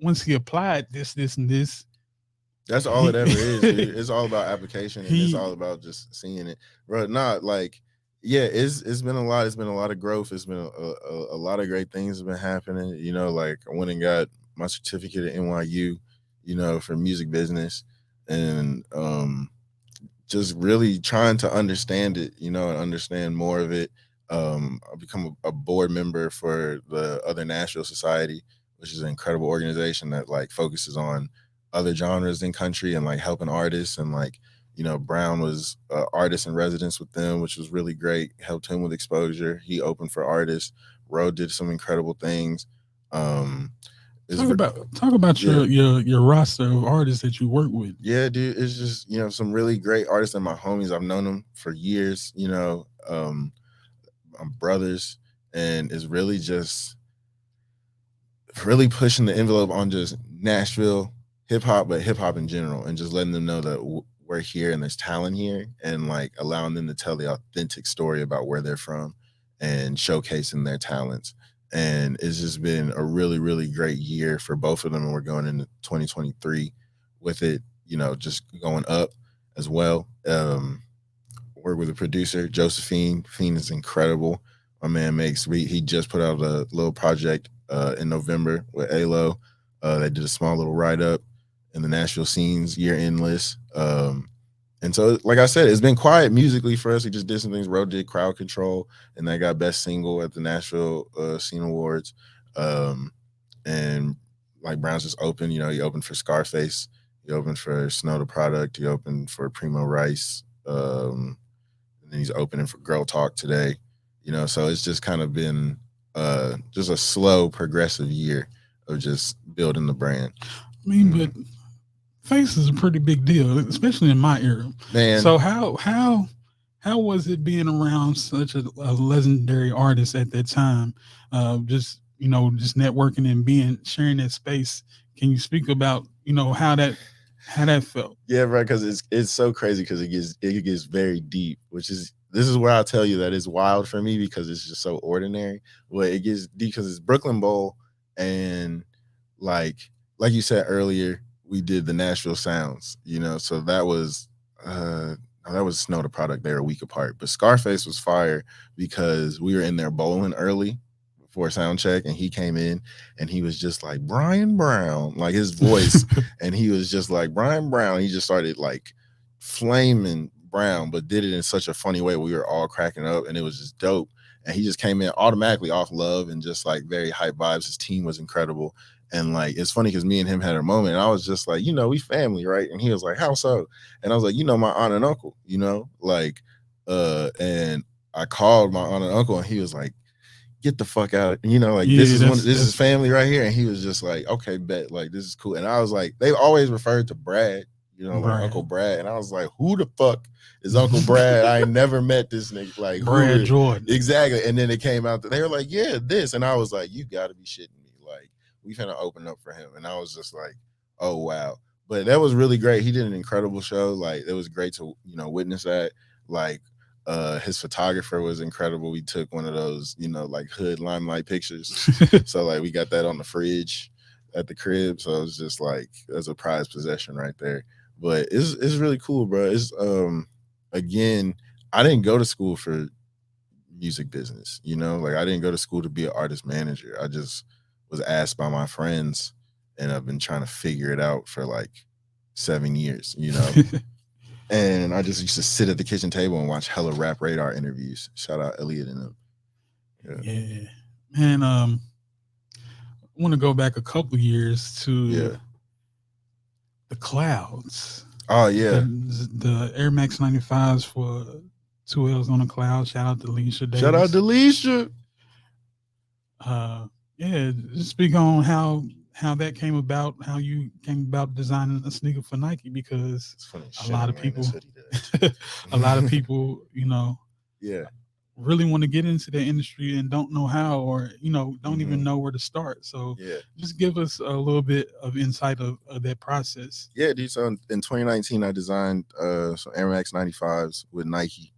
once he applied this, and this, That's all it he ever is, dude. It's all about application and it's all he about just seeing it. Bro, not like yeah, it's been a lot. It's been a lot of growth. It's been a lot of great things have been happening. You know, like I went and got my certificate at NYU, you know, for music business. And just really trying to understand it, you know, and understand more of it. I've become a board member for the Other Nashville Society, which is an incredible organization that like focuses on other genres in country and like helping artists. And like, you know, Brown was artist in residence with them, which was really great. Helped him with exposure. He opened for artists. Roe did some incredible things. Um, is talk about yeah, your roster of artists that you work with. yeah, dude, it's just you know some really great artists and my homies. I've known them for years. You know, I'm brothers, and it's really just really pushing the envelope on just Nashville hip hop, but hip hop in general, and just letting them know that we're here and there's talent here, and like allowing them to tell the authentic story about where they're from and showcasing their talents. And it's just been a really, really great year for both of them, and we're going into 2023 with it, you know, just going up as well. Work with a producer, Josephine. Fiend is incredible. My man makes he just put out a little project in November with Alo. They did a small little write up in the Nashville scenes year end list. And so, like I said, it's been quiet musically for us. We just did some things. Road did Crowd Control, and they got best single at the Nashville Scene Awards. Um, and like Brown's just open. You know, he opened for Scarface. He opened for Snow the Product. He opened for Primo Rice. And then he's opening for Girl Talk today. You know, so it's just kind of been just a slow, progressive year of just building the brand. I mean, but face is a pretty big deal, especially in my era. Man, So how was it being around such a legendary artist at that time? Just just networking and being sharing that space. Can you speak about how that felt? yeah, right. Because it's so crazy because it gets very deep, which is this is where I tell you that it's wild for me because it's just so ordinary. But it gets deep because it's Brooklyn Bowl, and like like you said earlier, we did the Nashville Sounds. You know, so uh that was Snow the Product. They were a week apart, but Scarface was fire because we were in there bowling early for a sound check, and he came in and he was just like Brian Brown, like his voice, and he was just like Brian Brown. He just started like flaming Brown, but did it in such a funny way. We were all cracking up, and it was just dope. And he just came in automatically off love and just like very hype vibes. His team was incredible. And like it's funny because me and him had a moment, and I was just like, you know, we family, right? And he was like, how so? And I was like, you know, my aunt and uncle, you know, like, and I called my aunt and uncle, and he was like, get the fuck out. You know, like Yeah, this is that's family right here. And he was just like, okay, bet, like this is cool. And I was like, they've always referred to Brad, you know, like Uncle Brad. Brad. And I was like, who the fuck is Uncle Brad? I ain't never met this nigga. Like Brad Jordan. exactly. And then it came out that they were like, yeah, this. And I was like, you gotta be shitting me. Like, we finna open up for him. And I was just like, oh wow. But that was really great. He did an incredible show. Like it was great to, you know, witness that. Like his photographer was incredible. We took one of those, you know, like hood limelight pictures. So like we got that on the fridge at the crib. So it was just like that's a prized possession right there. But it's really cool, bro. It's again, I didn't go to school for music business, you know, like I didn't go to school to be an artist manager. I just was asked by my friends, and I've been trying to figure it out for like 7 years, you know. And I just used to sit at the kitchen table and watch hella Rap Radar interviews. Shout out Elliot and them. Yeah. Yeah, man. I want to go back a couple years to Yeah. the clouds. Oh The yeah. the Air Max 95s for 2Ls on the cloud. Shout out to Leisha Shout out Davis. to Leisha. Uh, yeah, just speak on how that came about, how you came about designing a sneaker for Nike, because It's funny a shit. lot I'm of wearing this people, hoodie today. a lot of people, Yeah. really want to get into the industry and don't know how, or don't even Hmm. know where to start. So Yeah. just give us a little bit of insight of that process. Yeah, dude. So in 2019, I designed some Air Max 95s with Nike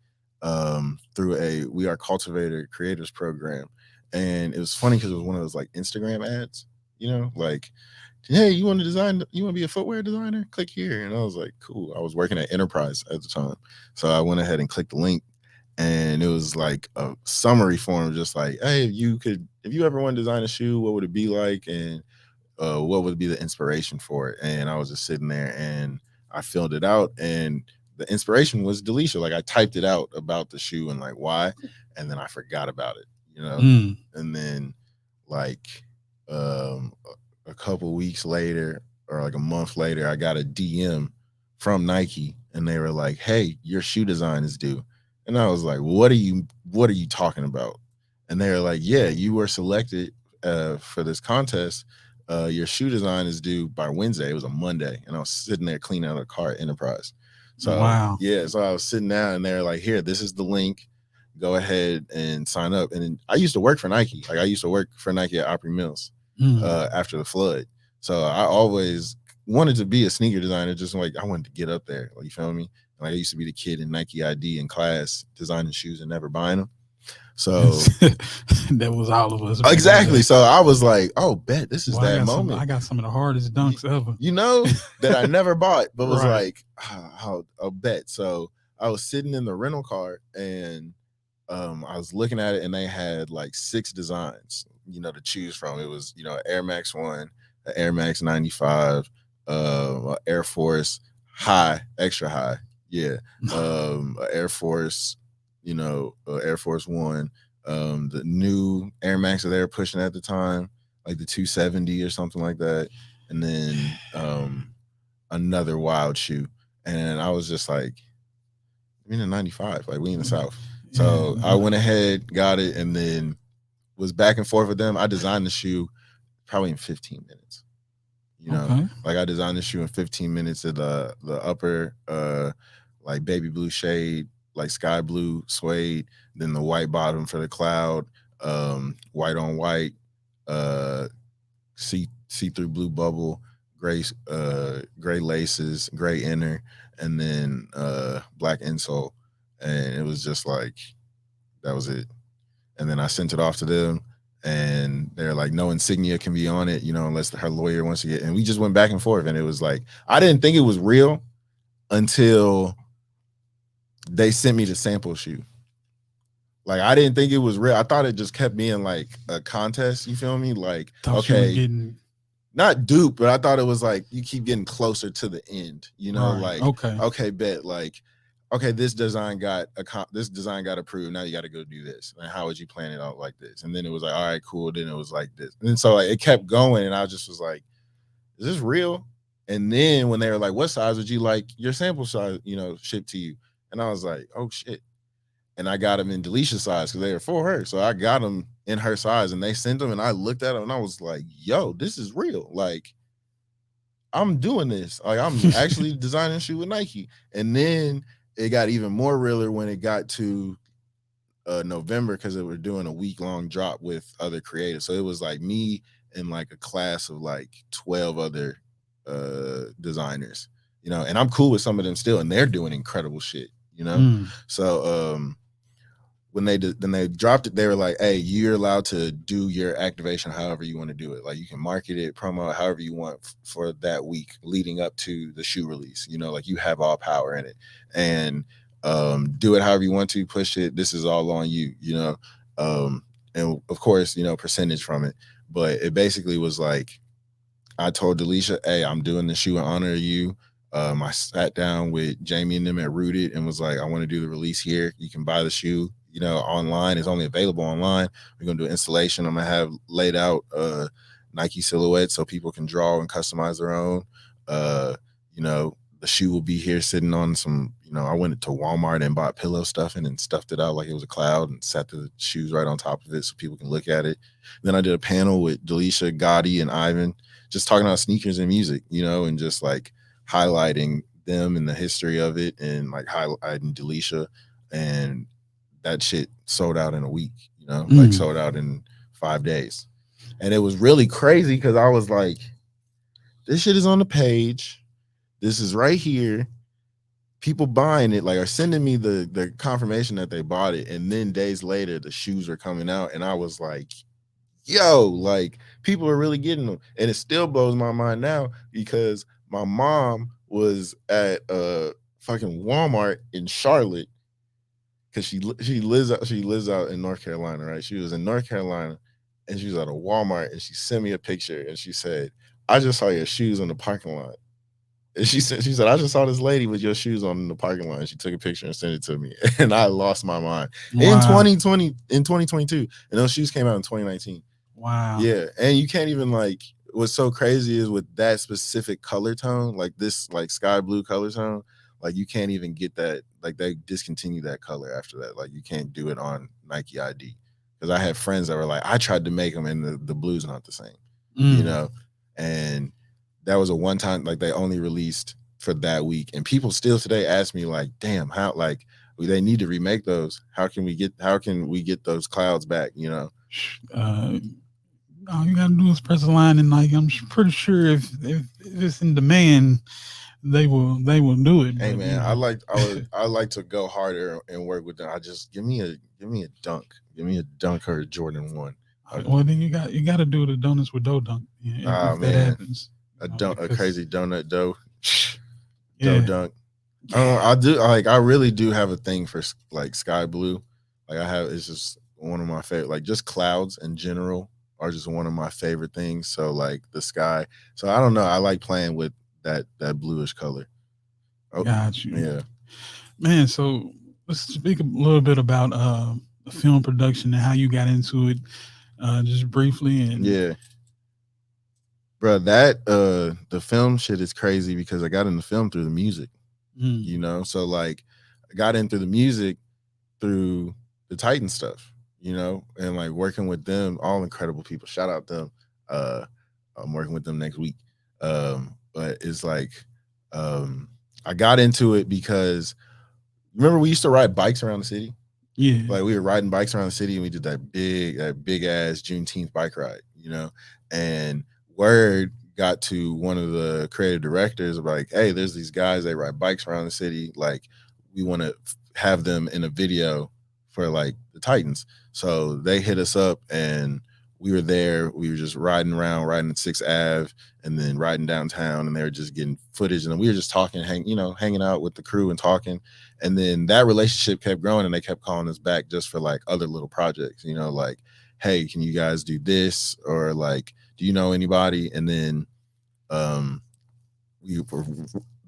through a We Are Cultivator Creators program. And it was funny because it was one of those like Instagram ads, you know, like, hey, you want to design, you want to be a footwear designer? Click here. And I was like, cool. I was working at Enterprise at the time. So I went ahead and clicked the link, and it was like a summary form, just like, hey, if you ever want to design a shoe, what would it be like? And what would be the inspiration for it? And I was just sitting there and I filled it out, and the inspiration was D.O.U.G.H. Like I typed it out about the shoe and like why, and then I forgot about it, you know. Mm. And then like um, a couple weeks later, or like a month later, I got a DM from Nike, and they were like, "Hey, your shoe design is due." And I was like, What are you talking about?" And they were like, "Yeah, you were selected for this contest. Your shoe design is due by Wednesday." It was a Monday, and I was sitting there cleaning out a car at Enterprise. So Wow. yeah, so I was sitting down, and they're like, "Here, this is the link. Go ahead and sign up." And I used to work for Nike. Like I used to work for Nike at Opry Mills Mm. after the flood. So I always wanted to be a sneaker designer. Just like I wanted to get up there. Like you feel me? Like I used to be the kid in Nike ID in class designing shoes and never buying them. So That was all of us back in the exactly. day. So I was like, oh, bet this is Well, that moment. I got some of the hardest You, dunks ever. you know that I never bought, but was Right. like, I'll bet. So I was sitting in the rental car, and I was looking at it, and they had like 6 designs, you know, to choose from. It was, you know, Air Max 1, an Air Max 95, Air Force high, extra high. Yeah. Air Force, Air Force 1, the new Air Max that they were pushing at the time, like the 270 or something like that. And then another wild shoe. And I was just like, we in the 95, like we in the South. So I Yeah. went ahead, got it, and then was back and forth with them. I designed the shoe probably in 15 minutes. You know, Okay. like I designed the shoe in 15 minutes of the upper like baby blue shade, like sky blue suede, then the white bottom for the cloud, white on white, uh see-through blue bubble, gray laces, gray inner, and then black insole. And it was just like that was it. And then I sent it off to them, and they're like, no insignia can be on it, you know, unless her lawyer wants to get. And we just went back and forth, and it was like I didn't think it was real until they sent me the sample shoe. Like I didn't think it was real. I thought it just kept being like a contest. You feel me? Like Thought you were okay, getting not dupe, but I thought it was like you keep getting closer to the end. You know, right. like Okay. okay, bet like okay, this design got approved. Now you got to go do this. And how would you plan it out like this? And then it was like, all right, cool. Then it was like this, and then so like it kept going, and I just was like, is this real? And then when they were like, what size would you like your sample size, you know, shipped to you? And I was like, oh shit. And I got them in Delisha size because they were for her. So I got them in her size, and they sent them, and I looked at them, and I was like, yo, this is real. Like I'm doing this. Like I'm actually designing a shoe with Nike. And then it got even more realer when it got to November, because they were doing a week-long drop with other creators. So it was like me and like a class of like 12 other designers, you know, and I'm cool with some of them still, and they're doing incredible shit, you know. Mm. So when then they dropped it, they were like, "Hey, you're allowed to do your activation however you want to do it. Like you can market it, promo it however you want for that week leading up to the shoe release. You know, like you have all power in it, and do it however you want to. Push it. This is all on you. You know, and of course, you know, percentage from it. But it basically was like I told Delisha, hey, I'm doing the shoe in honor of you. I sat down with Jamie and them at Rooted and was like, I want to do the release here. You can buy the shoe, you know, online. It's only available online. We're gonna do an installation. I'm gonna have laid out Nike silhouettes so people can draw and customize their own. Uh, you know, the shoe will be here sitting on some, you know, I went to Walmart and bought pillow stuffing and stuffed it out like it was a cloud and sat the shoes right on top of it so people can look at it. Then I did a panel with Delisha, Gotti, and Ivan just talking about sneakers and music, you know, and just like highlighting them and the history of it and like highlighting Delisha. And that shit sold out in a week, you know, like Mm. sold out in 5 days. And it was really crazy because I was like, this shit is on the page. This is right here. People buying it, like are sending me the confirmation that they bought it. And then days later, the shoes are coming out. And I was like, yo, like people are really getting them. And it still blows my mind now because my mom was at fucking Walmart in Charlotte because she lives out in North Carolina, right? She was in North Carolina and she was at a Walmart and she sent me a picture and she said, I just saw your shoes in the parking lot. And she said, I just saw this lady with your shoes on in the parking lot. And she took a picture and sent it to me. And I lost my mind. Wow. In 2022. And those shoes came out in 2019. Wow. Yeah, and you can't even like what's so crazy is with that specific color tone, like this like sky blue color tone, like you can't even get that, like they discontinued that color after that. Like you can't do it on Nike ID. Because I had friends that were like, I tried to make them and the blue's not the same, you Mm. know? And that was a one time, like they only released for that week. And people still today ask me, like, damn, how like they need to remake those. How can we get those clouds back, you know? Uh, all you gotta do is press a line, and like I'm pretty sure if it's in demand, they will do it. Hey But you man, know, I like to go harder and work with them. I just give me a dunk, give me a dunk or a Jordan 1. well then you got to do the donuts with dough dunk Ah if that man, happens. a Because crazy donut dough, dough yeah, dunk. yeah, I do like I really do have a thing for like sky blue. Like I have, it's just one of my favorite. Like just clouds in general are just one of my favorite things. So like the sky. So I don't know. I like playing with that bluish color. Oh got you, yeah, man. So let's speak a little bit about the film production and how you got into it, just briefly. And yeah. Bro, that the film shit is crazy because I got into film through the music, mm, you know. So like I got into the music through the Titan stuff, you know, and like working with them, all incredible people. Shout out them. Uh I'm working with them next week. But it's like um I got into it because remember we used to ride bikes around the city? yeah, Like we were riding bikes around the city and we did that big ass Juneteenth bike ride, you know. And word got to one of the creative directors of like, hey, there's these guys they ride bikes around the city. Like we want to have them in a video for like the Titans. So they hit us up and we were there. We were just riding around, riding at 6th Ave and then riding downtown and they were just getting footage and we were just talking, hanging out with the crew and talking. And then that relationship kept growing and they kept calling us back just for like other little projects, you know, like, hey, can you guys do this? Or like, do you know anybody? And then um we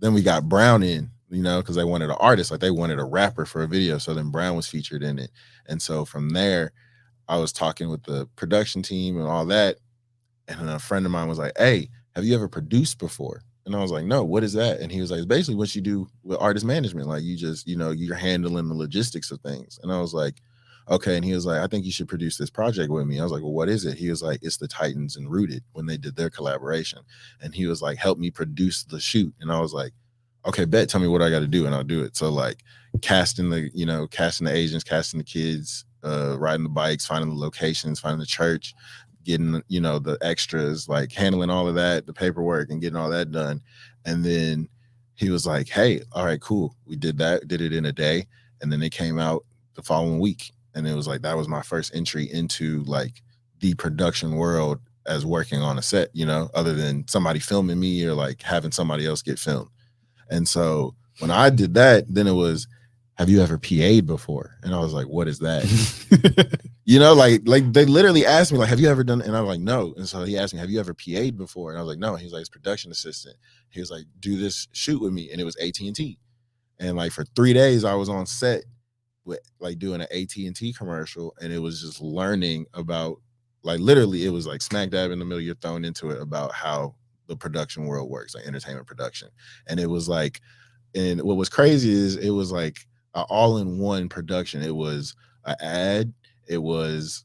then we got Brown in, you know, because they wanted an artist, like they wanted a rapper for a video. So then Brown was featured in it. And so from there, I was talking with the production team and all that. And then a friend of mine was like, hey, have you ever produced before? And I was like, no, what is that? And he was like, it's basically what you do with artist management. Like you just, you're handling the logistics of things. And I was like, okay. And he was like, I think you should produce this project with me. I was like, well, what is it? He was like, it's the Titans and Rooted when they did their collaboration. And he was like, help me produce the shoot. And I was like, okay, bet, tell me what I got to do and I'll do it. So like casting the agents, casting the kids, riding the bikes, finding the locations, finding the church, getting the extras, like handling all of that, the paperwork and getting all that done. And then he was like, hey, all right, cool, we did it in a day. And then it came out the following week. and it was like that was my first entry into like the production world as working on a set, you know, other than somebody filming me or like having somebody else get filmed. And so when I did that, then it was, have you ever PA'd before? And I was like, what is that? You know, like they literally asked me, like, have you ever done? And I was like, no. And so he asked me, have you ever PA'd before? And I was like, no. He was like, it's production assistant. He was like, do this shoot with me. And it was AT&T. And like for 3 days, I was on set with like doing an AT&T commercial, and it was just learning about, like, literally it was like smack dab in the middle, you're thrown into it about how the production world works, like entertainment production. And it was like, and what was crazy is it was like an all-in-one production. It was an ad, it was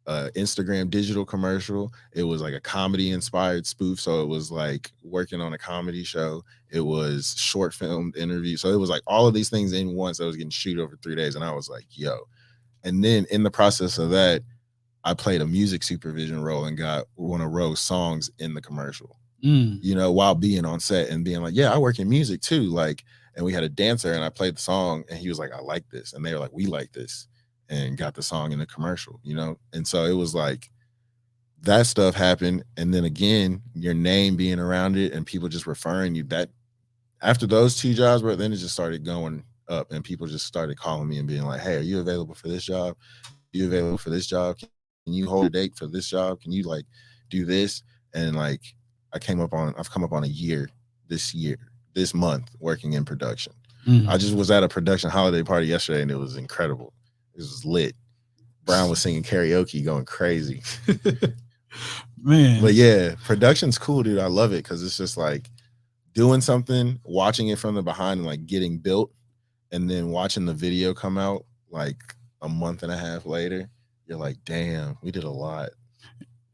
Instagram digital commercial, it was like a comedy inspired spoof, so it was like working on a comedy show, it was short filmed interview, so it was like all of these things in once that was getting shoot over 3 days. And I was like, yo. And then in the process of that, I played a music supervision role and got one of Rose's songs in the commercial, you know, while being on set and being like, yeah, I work in music too. Like, and we had a dancer and I played the song and he was like, I like this. And they were like, we like this, and got the song in the commercial, you know? And so it was like that stuff happened. And then again, your name being around it and people just referring you, that after those two jobs, bro, then it just started going up and people just started calling me and being like, hey, are you available for this job? Are you available for this job? Can you hold a date for this job? Can you like do this? And like I've come up on a year this month working in production. I just was at a production holiday party yesterday and it was incredible. It was lit. Brown was singing karaoke, going crazy. Man. But yeah, production's cool, dude. I love it because it's just like doing something, watching it from the behind and like getting built, and then watching the video come out like a month and a half later. You're like, damn, we did a lot.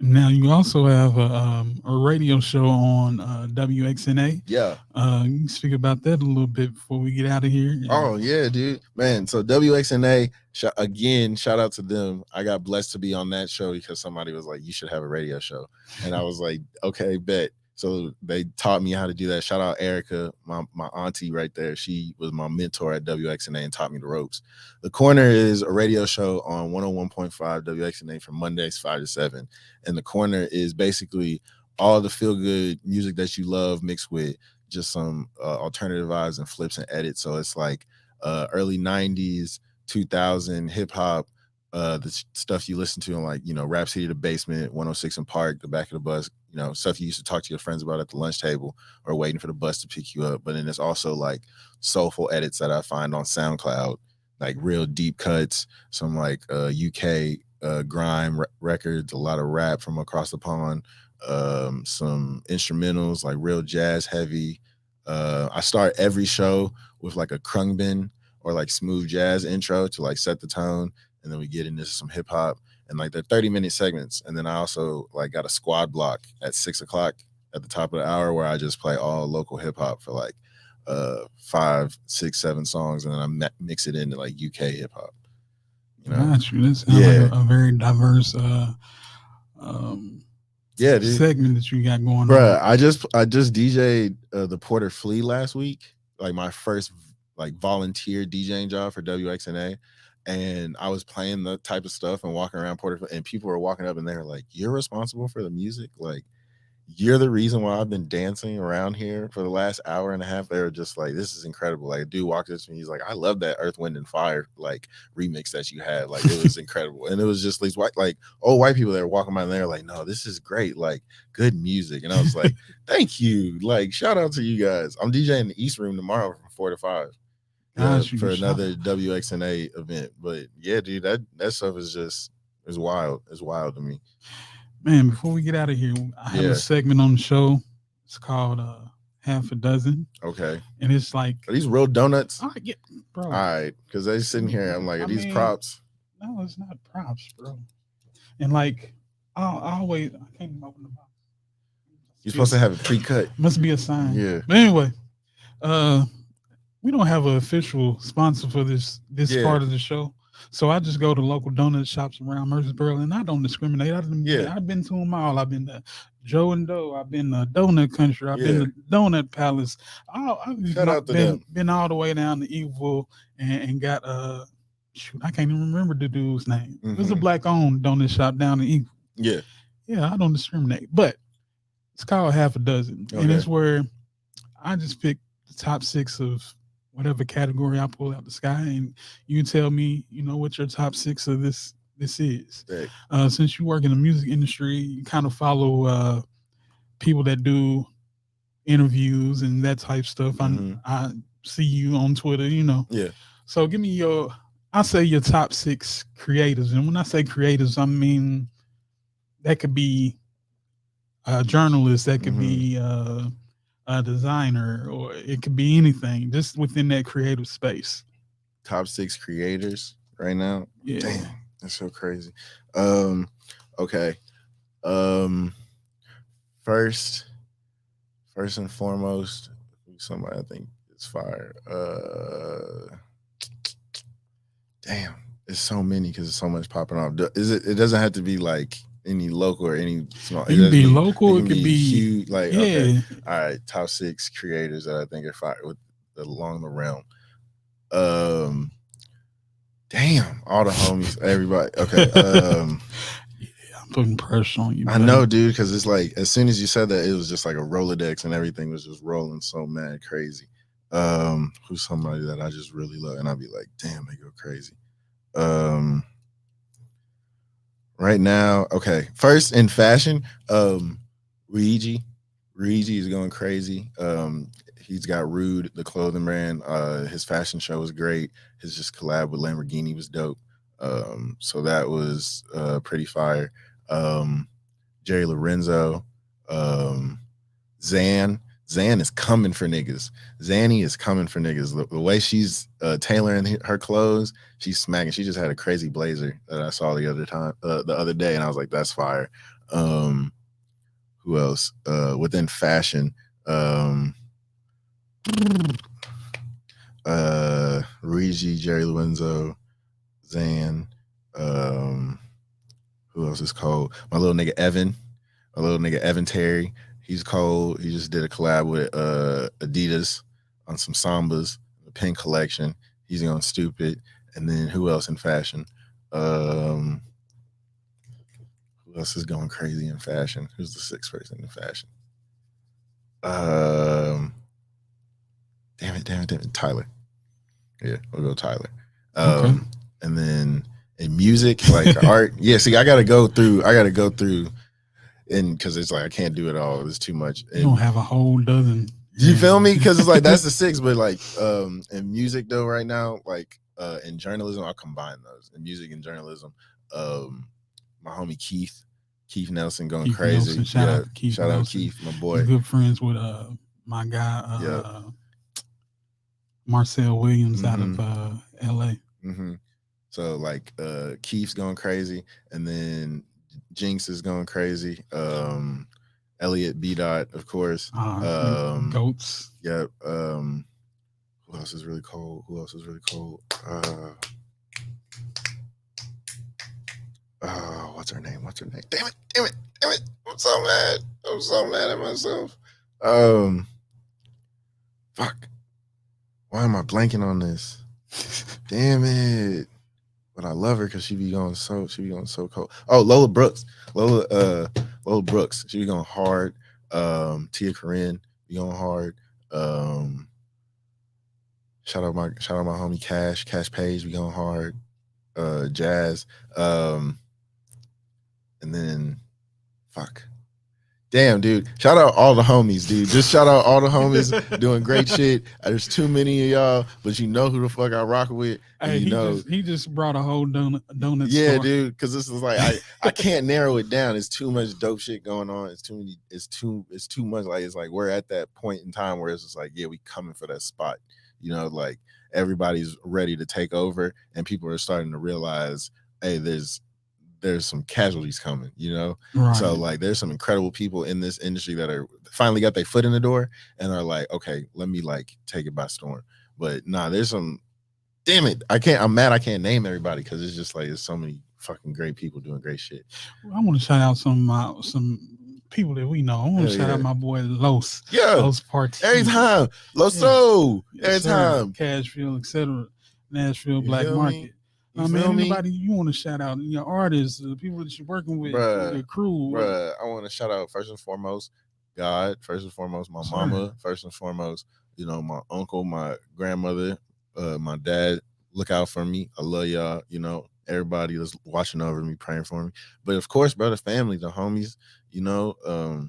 Now you also have a radio show on WXNA. Yeah. You can speak about that a little bit before we get out of here. Oh yeah, dude, man. So WXNA, again, shout out to them. I got blessed to be on that show because somebody was like, "You should have a radio show," and I was like, "Okay, bet." So they taught me how to do that. Shout out Erica, my auntie right there. She was my mentor at WXNA and taught me the ropes. The Corner is a radio show on 101.5 WXNA from Mondays 5 to 7. And The Corner is basically all the feel good music that you love mixed with just some alternative vibes and flips and edits. So it's like early 90s, 2000 hip hop, the stuff you listen to in like, you know, Rap City, The Basement, 106 and Park, the back of the bus, you know, stuff you used to talk to your friends about at the lunch table or waiting for the bus to pick you up. But then there's also like soulful edits that I find on SoundCloud, like real deep cuts, some like UK grime records, a lot of rap from across the pond, some instrumentals, like real jazz heavy. I start every show with like a krungbin or like smooth jazz intro to like set the tone, and then we get into some hip hop, and like they're 30-minute segments. And then I also like got a squad block at 6 o'clock at the top of the hour where I just play all local hip hop for like 5, 6, 7 songs, and then I mix it into like UK hip hop. You know? Got you. That sounds like a very diverse um, yeah, dude. segment that you got going Bruh, on. I just DJ'd the Porter Flea last week, like my first like volunteer DJing job for WXNA, and I was playing the type of stuff and walking around Porter, and people were walking up and they were like, "You're responsible for the music, like you're the reason why I've been dancing around here for the last hour and a half." They were just like, "This is incredible." Like a dude walked up to me, he's like, "I love that Earth, Wind and Fire like remix that you had. Like it was incredible." And it was just these white, like old white people that were walking by and they were like, "No, this is great, like good music." And I was like, "Thank you, like shout out to you guys." I'm DJing the East Room tomorrow from 4 to 5 for another WXNA event. But yeah, dude, that stuff is wild. It's wild to me. Man, before we get out of here, I have a segment on the show. It's called Half a Dozen. Okay. And it's like, are these real donuts? Oh, yeah, bro. All right, because they sitting here. I'm like, are these props? No, it's not props, bro. And like, I can't even open the box. You're supposed to have it pre-cut. Must be a sign. Yeah. But anyway, we don't have an official sponsor for this part of the show. So I just go to local donut shops around Murfreesboro, and I don't discriminate. I've been to them all. I've been to Joe and Doe. I've been to Donut Country. I've been to Donut Palace. I've Shout out to them. Been all the way down to Evil and got shoot, I can't even remember the dude's name. It was a Mm-hmm. black owned donut shop down in Eagle. Yeah. Yeah, I don't discriminate, but it's called Half a Dozen, and Okay. it's where I just pick the top six of whatever category I pull out the sky, and you tell me, what your top six of this is. Right. Since you work in the music industry, you kind of follow people that do interviews and that type stuff. Mm-hmm. I see you on Twitter. Yeah. So give me I say your top six creators, and when I say creators, I mean that could be a journalist, that could Mm-hmm. be a designer, or it could be anything just within that creative space. Top 6 creators right now. Yeah. Damn, that's so crazy. Um, okay. Um, first, first and foremost, somebody I think is fire. Damn, it's so many because there's so much popping off. Is it? It doesn't have to be like any local or any small. It It can doesn't be be. It local, it can could be be, huge. Like okay, yeah. all right. Top 6 creators that I think are fire with along the realm. Um, damn, all the homies, everybody. Okay. Yeah, I'm putting pressure on you, I buddy. know, dude, because it's like as soon as you said that, it was just like a Rolodex and everything was just rolling so mad crazy. Who's somebody that I just really love, and I'll be like, damn, they go crazy. Um, right now, okay. First in fashion, Luigi. Luigi is going crazy. He's got Rude, the clothing brand. His fashion show was great. His just collab with Lamborghini was dope. So that was pretty fire. Jerry Lorenzo, um, Zan. Zan is coming for niggas. Zanny is coming for niggas. The way she's tailoring her clothes, she's smacking. She just had a crazy blazer that I saw the other day, and I was like, "That's fire." Um, who else? Within fashion, Rigi, Jerry Lorenzo, Zan. Um, who else is cold? My little nigga Evan. My little nigga Evan Terry. He's cold. He just did a collab with Adidas on some Sambas, the Pink collection. He's going stupid. And then who else in fashion? Who else is going crazy in fashion? Who's the sixth person in fashion? Um, damn it. Tyler. Yeah, we'll go Tyler. Okay. And then in music, like art. Yeah, see, I gotta go through, and because it's like I can't do it all. There's too much. You don't have a whole dozen. You feel me? Because it's like that's the six, but like in music though, right now, like in journalism, I'll combine those. In music and journalism, my homie Keith Nelson going Keith crazy. Nelson, shout out to Keith shout out Nelson. Keith, my boy. He's good friends with my guy Yep. Marcel Williams out of LA. Mm-hmm. So like Keith's going crazy, and then Jinx is going crazy. Elliot B. of course. Goats. Yep. Who else is really cold? What's her name? Damn it. I'm so mad at myself. Fuck. Why am I blanking on this? Damn it. But I love her because she be going so cold. Oh, Lola Brooks. Lola Brooks. She be going hard. Tia Corinne be going hard. Shout out my homie Cash Page be going hard. Jazz. And then fuck. Damn, dude. Shout out all the homies, dude. Just shout out all the homies doing great shit. There's too many of y'all, but you know who the fuck I rock with. Hey, he just brought a whole donut yeah, store. dude, because this is like I can't narrow it down. It's too much dope shit going on. It's too much. Like it's like we're at that point in time where it's just like, yeah, we coming for that spot. You know, like everybody's ready to take over and people are starting to realize, hey, there's some casualties coming, you know? Right. So like there's some incredible people in this industry that are finally got their foot in the door and are like, okay, let me like take it by storm. But nah, there's some, damn it. I'm mad I can't name everybody because it's just like there's so many fucking great people doing great shit. Well, I want to shout out some people that we know. I want to shout out my boy Los. Yeah. Los Party. Every time. Loso. Yes, every time. Cashville, etc. Nashville, Black Market. You feel Man, me? anybody you want to shout out? Your artists, the people that you're working with, Bruh, your crew. I want to shout out first and foremost God, first and foremost my Sir. mama, first and foremost, my uncle, my grandmother, my dad. Look out for me. I love y'all. Everybody that's watching over me, praying for me. But of course, brother, family, the homies. You know,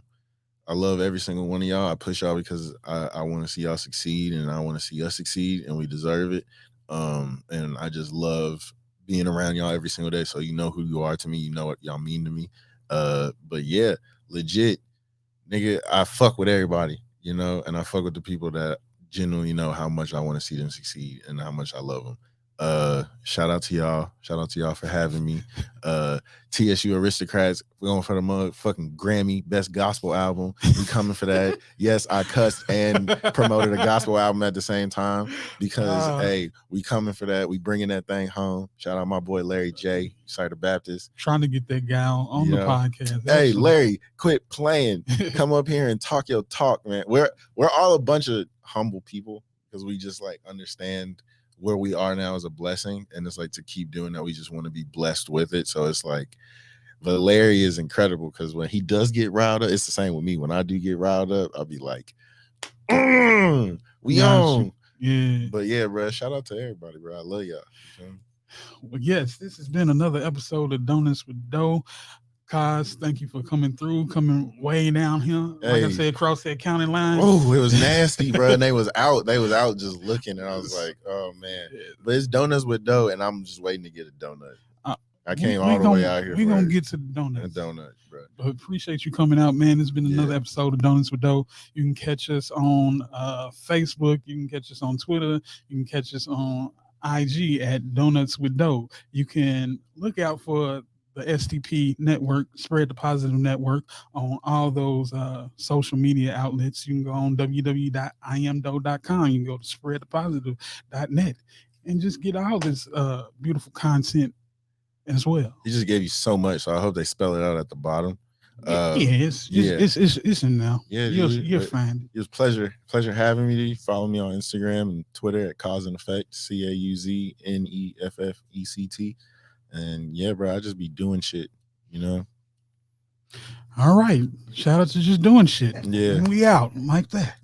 I love every single one of y'all. I push y'all because I want to see y'all succeed, and I want to see us succeed, and we deserve it. And I just love being around y'all every single day. So you know who you are to me. You know what y'all mean to me. But yeah, legit, nigga, I fuck with everybody, and I fuck with the people that genuinely know how much I want to see them succeed and how much I love them. Shout out to y'all. Shout out to y'all for having me. TSU Aristocrats, we're going for the motherfucking Grammy Best Gospel Album. We coming for that. Yes, I cussed and promoted a gospel album at the same time because, hey, we coming for that. We bringing that thing home. Shout out my boy Larry J, Cider Baptist. Trying to get that guy on the podcast. Hey, Larry, quit playing. Come up here and talk your talk, man. We're all a bunch of humble people because we just like understand where we are now is a blessing, and it's like to keep doing that. We just want to be blessed with it. So it's like, but Larry is incredible because when he does get riled up, it's the same with me. When I do get riled up, I'll be like, we on. Yeah. But yeah, bro, shout out to everybody, bro. I love y'all. Well, yes, this has been another episode of Donuts with Dough. Cause thank you for coming through, coming way down here. Like I said, across that county line. Oh, it was nasty, bro. And they was out just looking, and I was like, oh man. But it's Donuts with Dough, and I'm just waiting to get a donut. I came all the way out here. We're gonna get to the donuts. A donut, bro. But appreciate you coming out, man. It's been another episode of Donuts with Dough. You can catch us on Facebook. You can catch us on Twitter. You can catch us on IG at Donuts with Dough. You can look out for the STP network, Spread the Positive Network, on all those social media outlets. You can go on www.imdo.com. You can go to spreadthepositive.net and just get all this beautiful content as well. He just gave you so much, so I hope they spell it out at the bottom. It's in now. Yeah, you'll find it. It was pleasure having me. Follow me on Instagram and Twitter at Cause and Effect, CAUZNEFFECT. And yeah, bro, I just be doing shit, All right. Shout out to just doing shit. Yeah. And we out like that.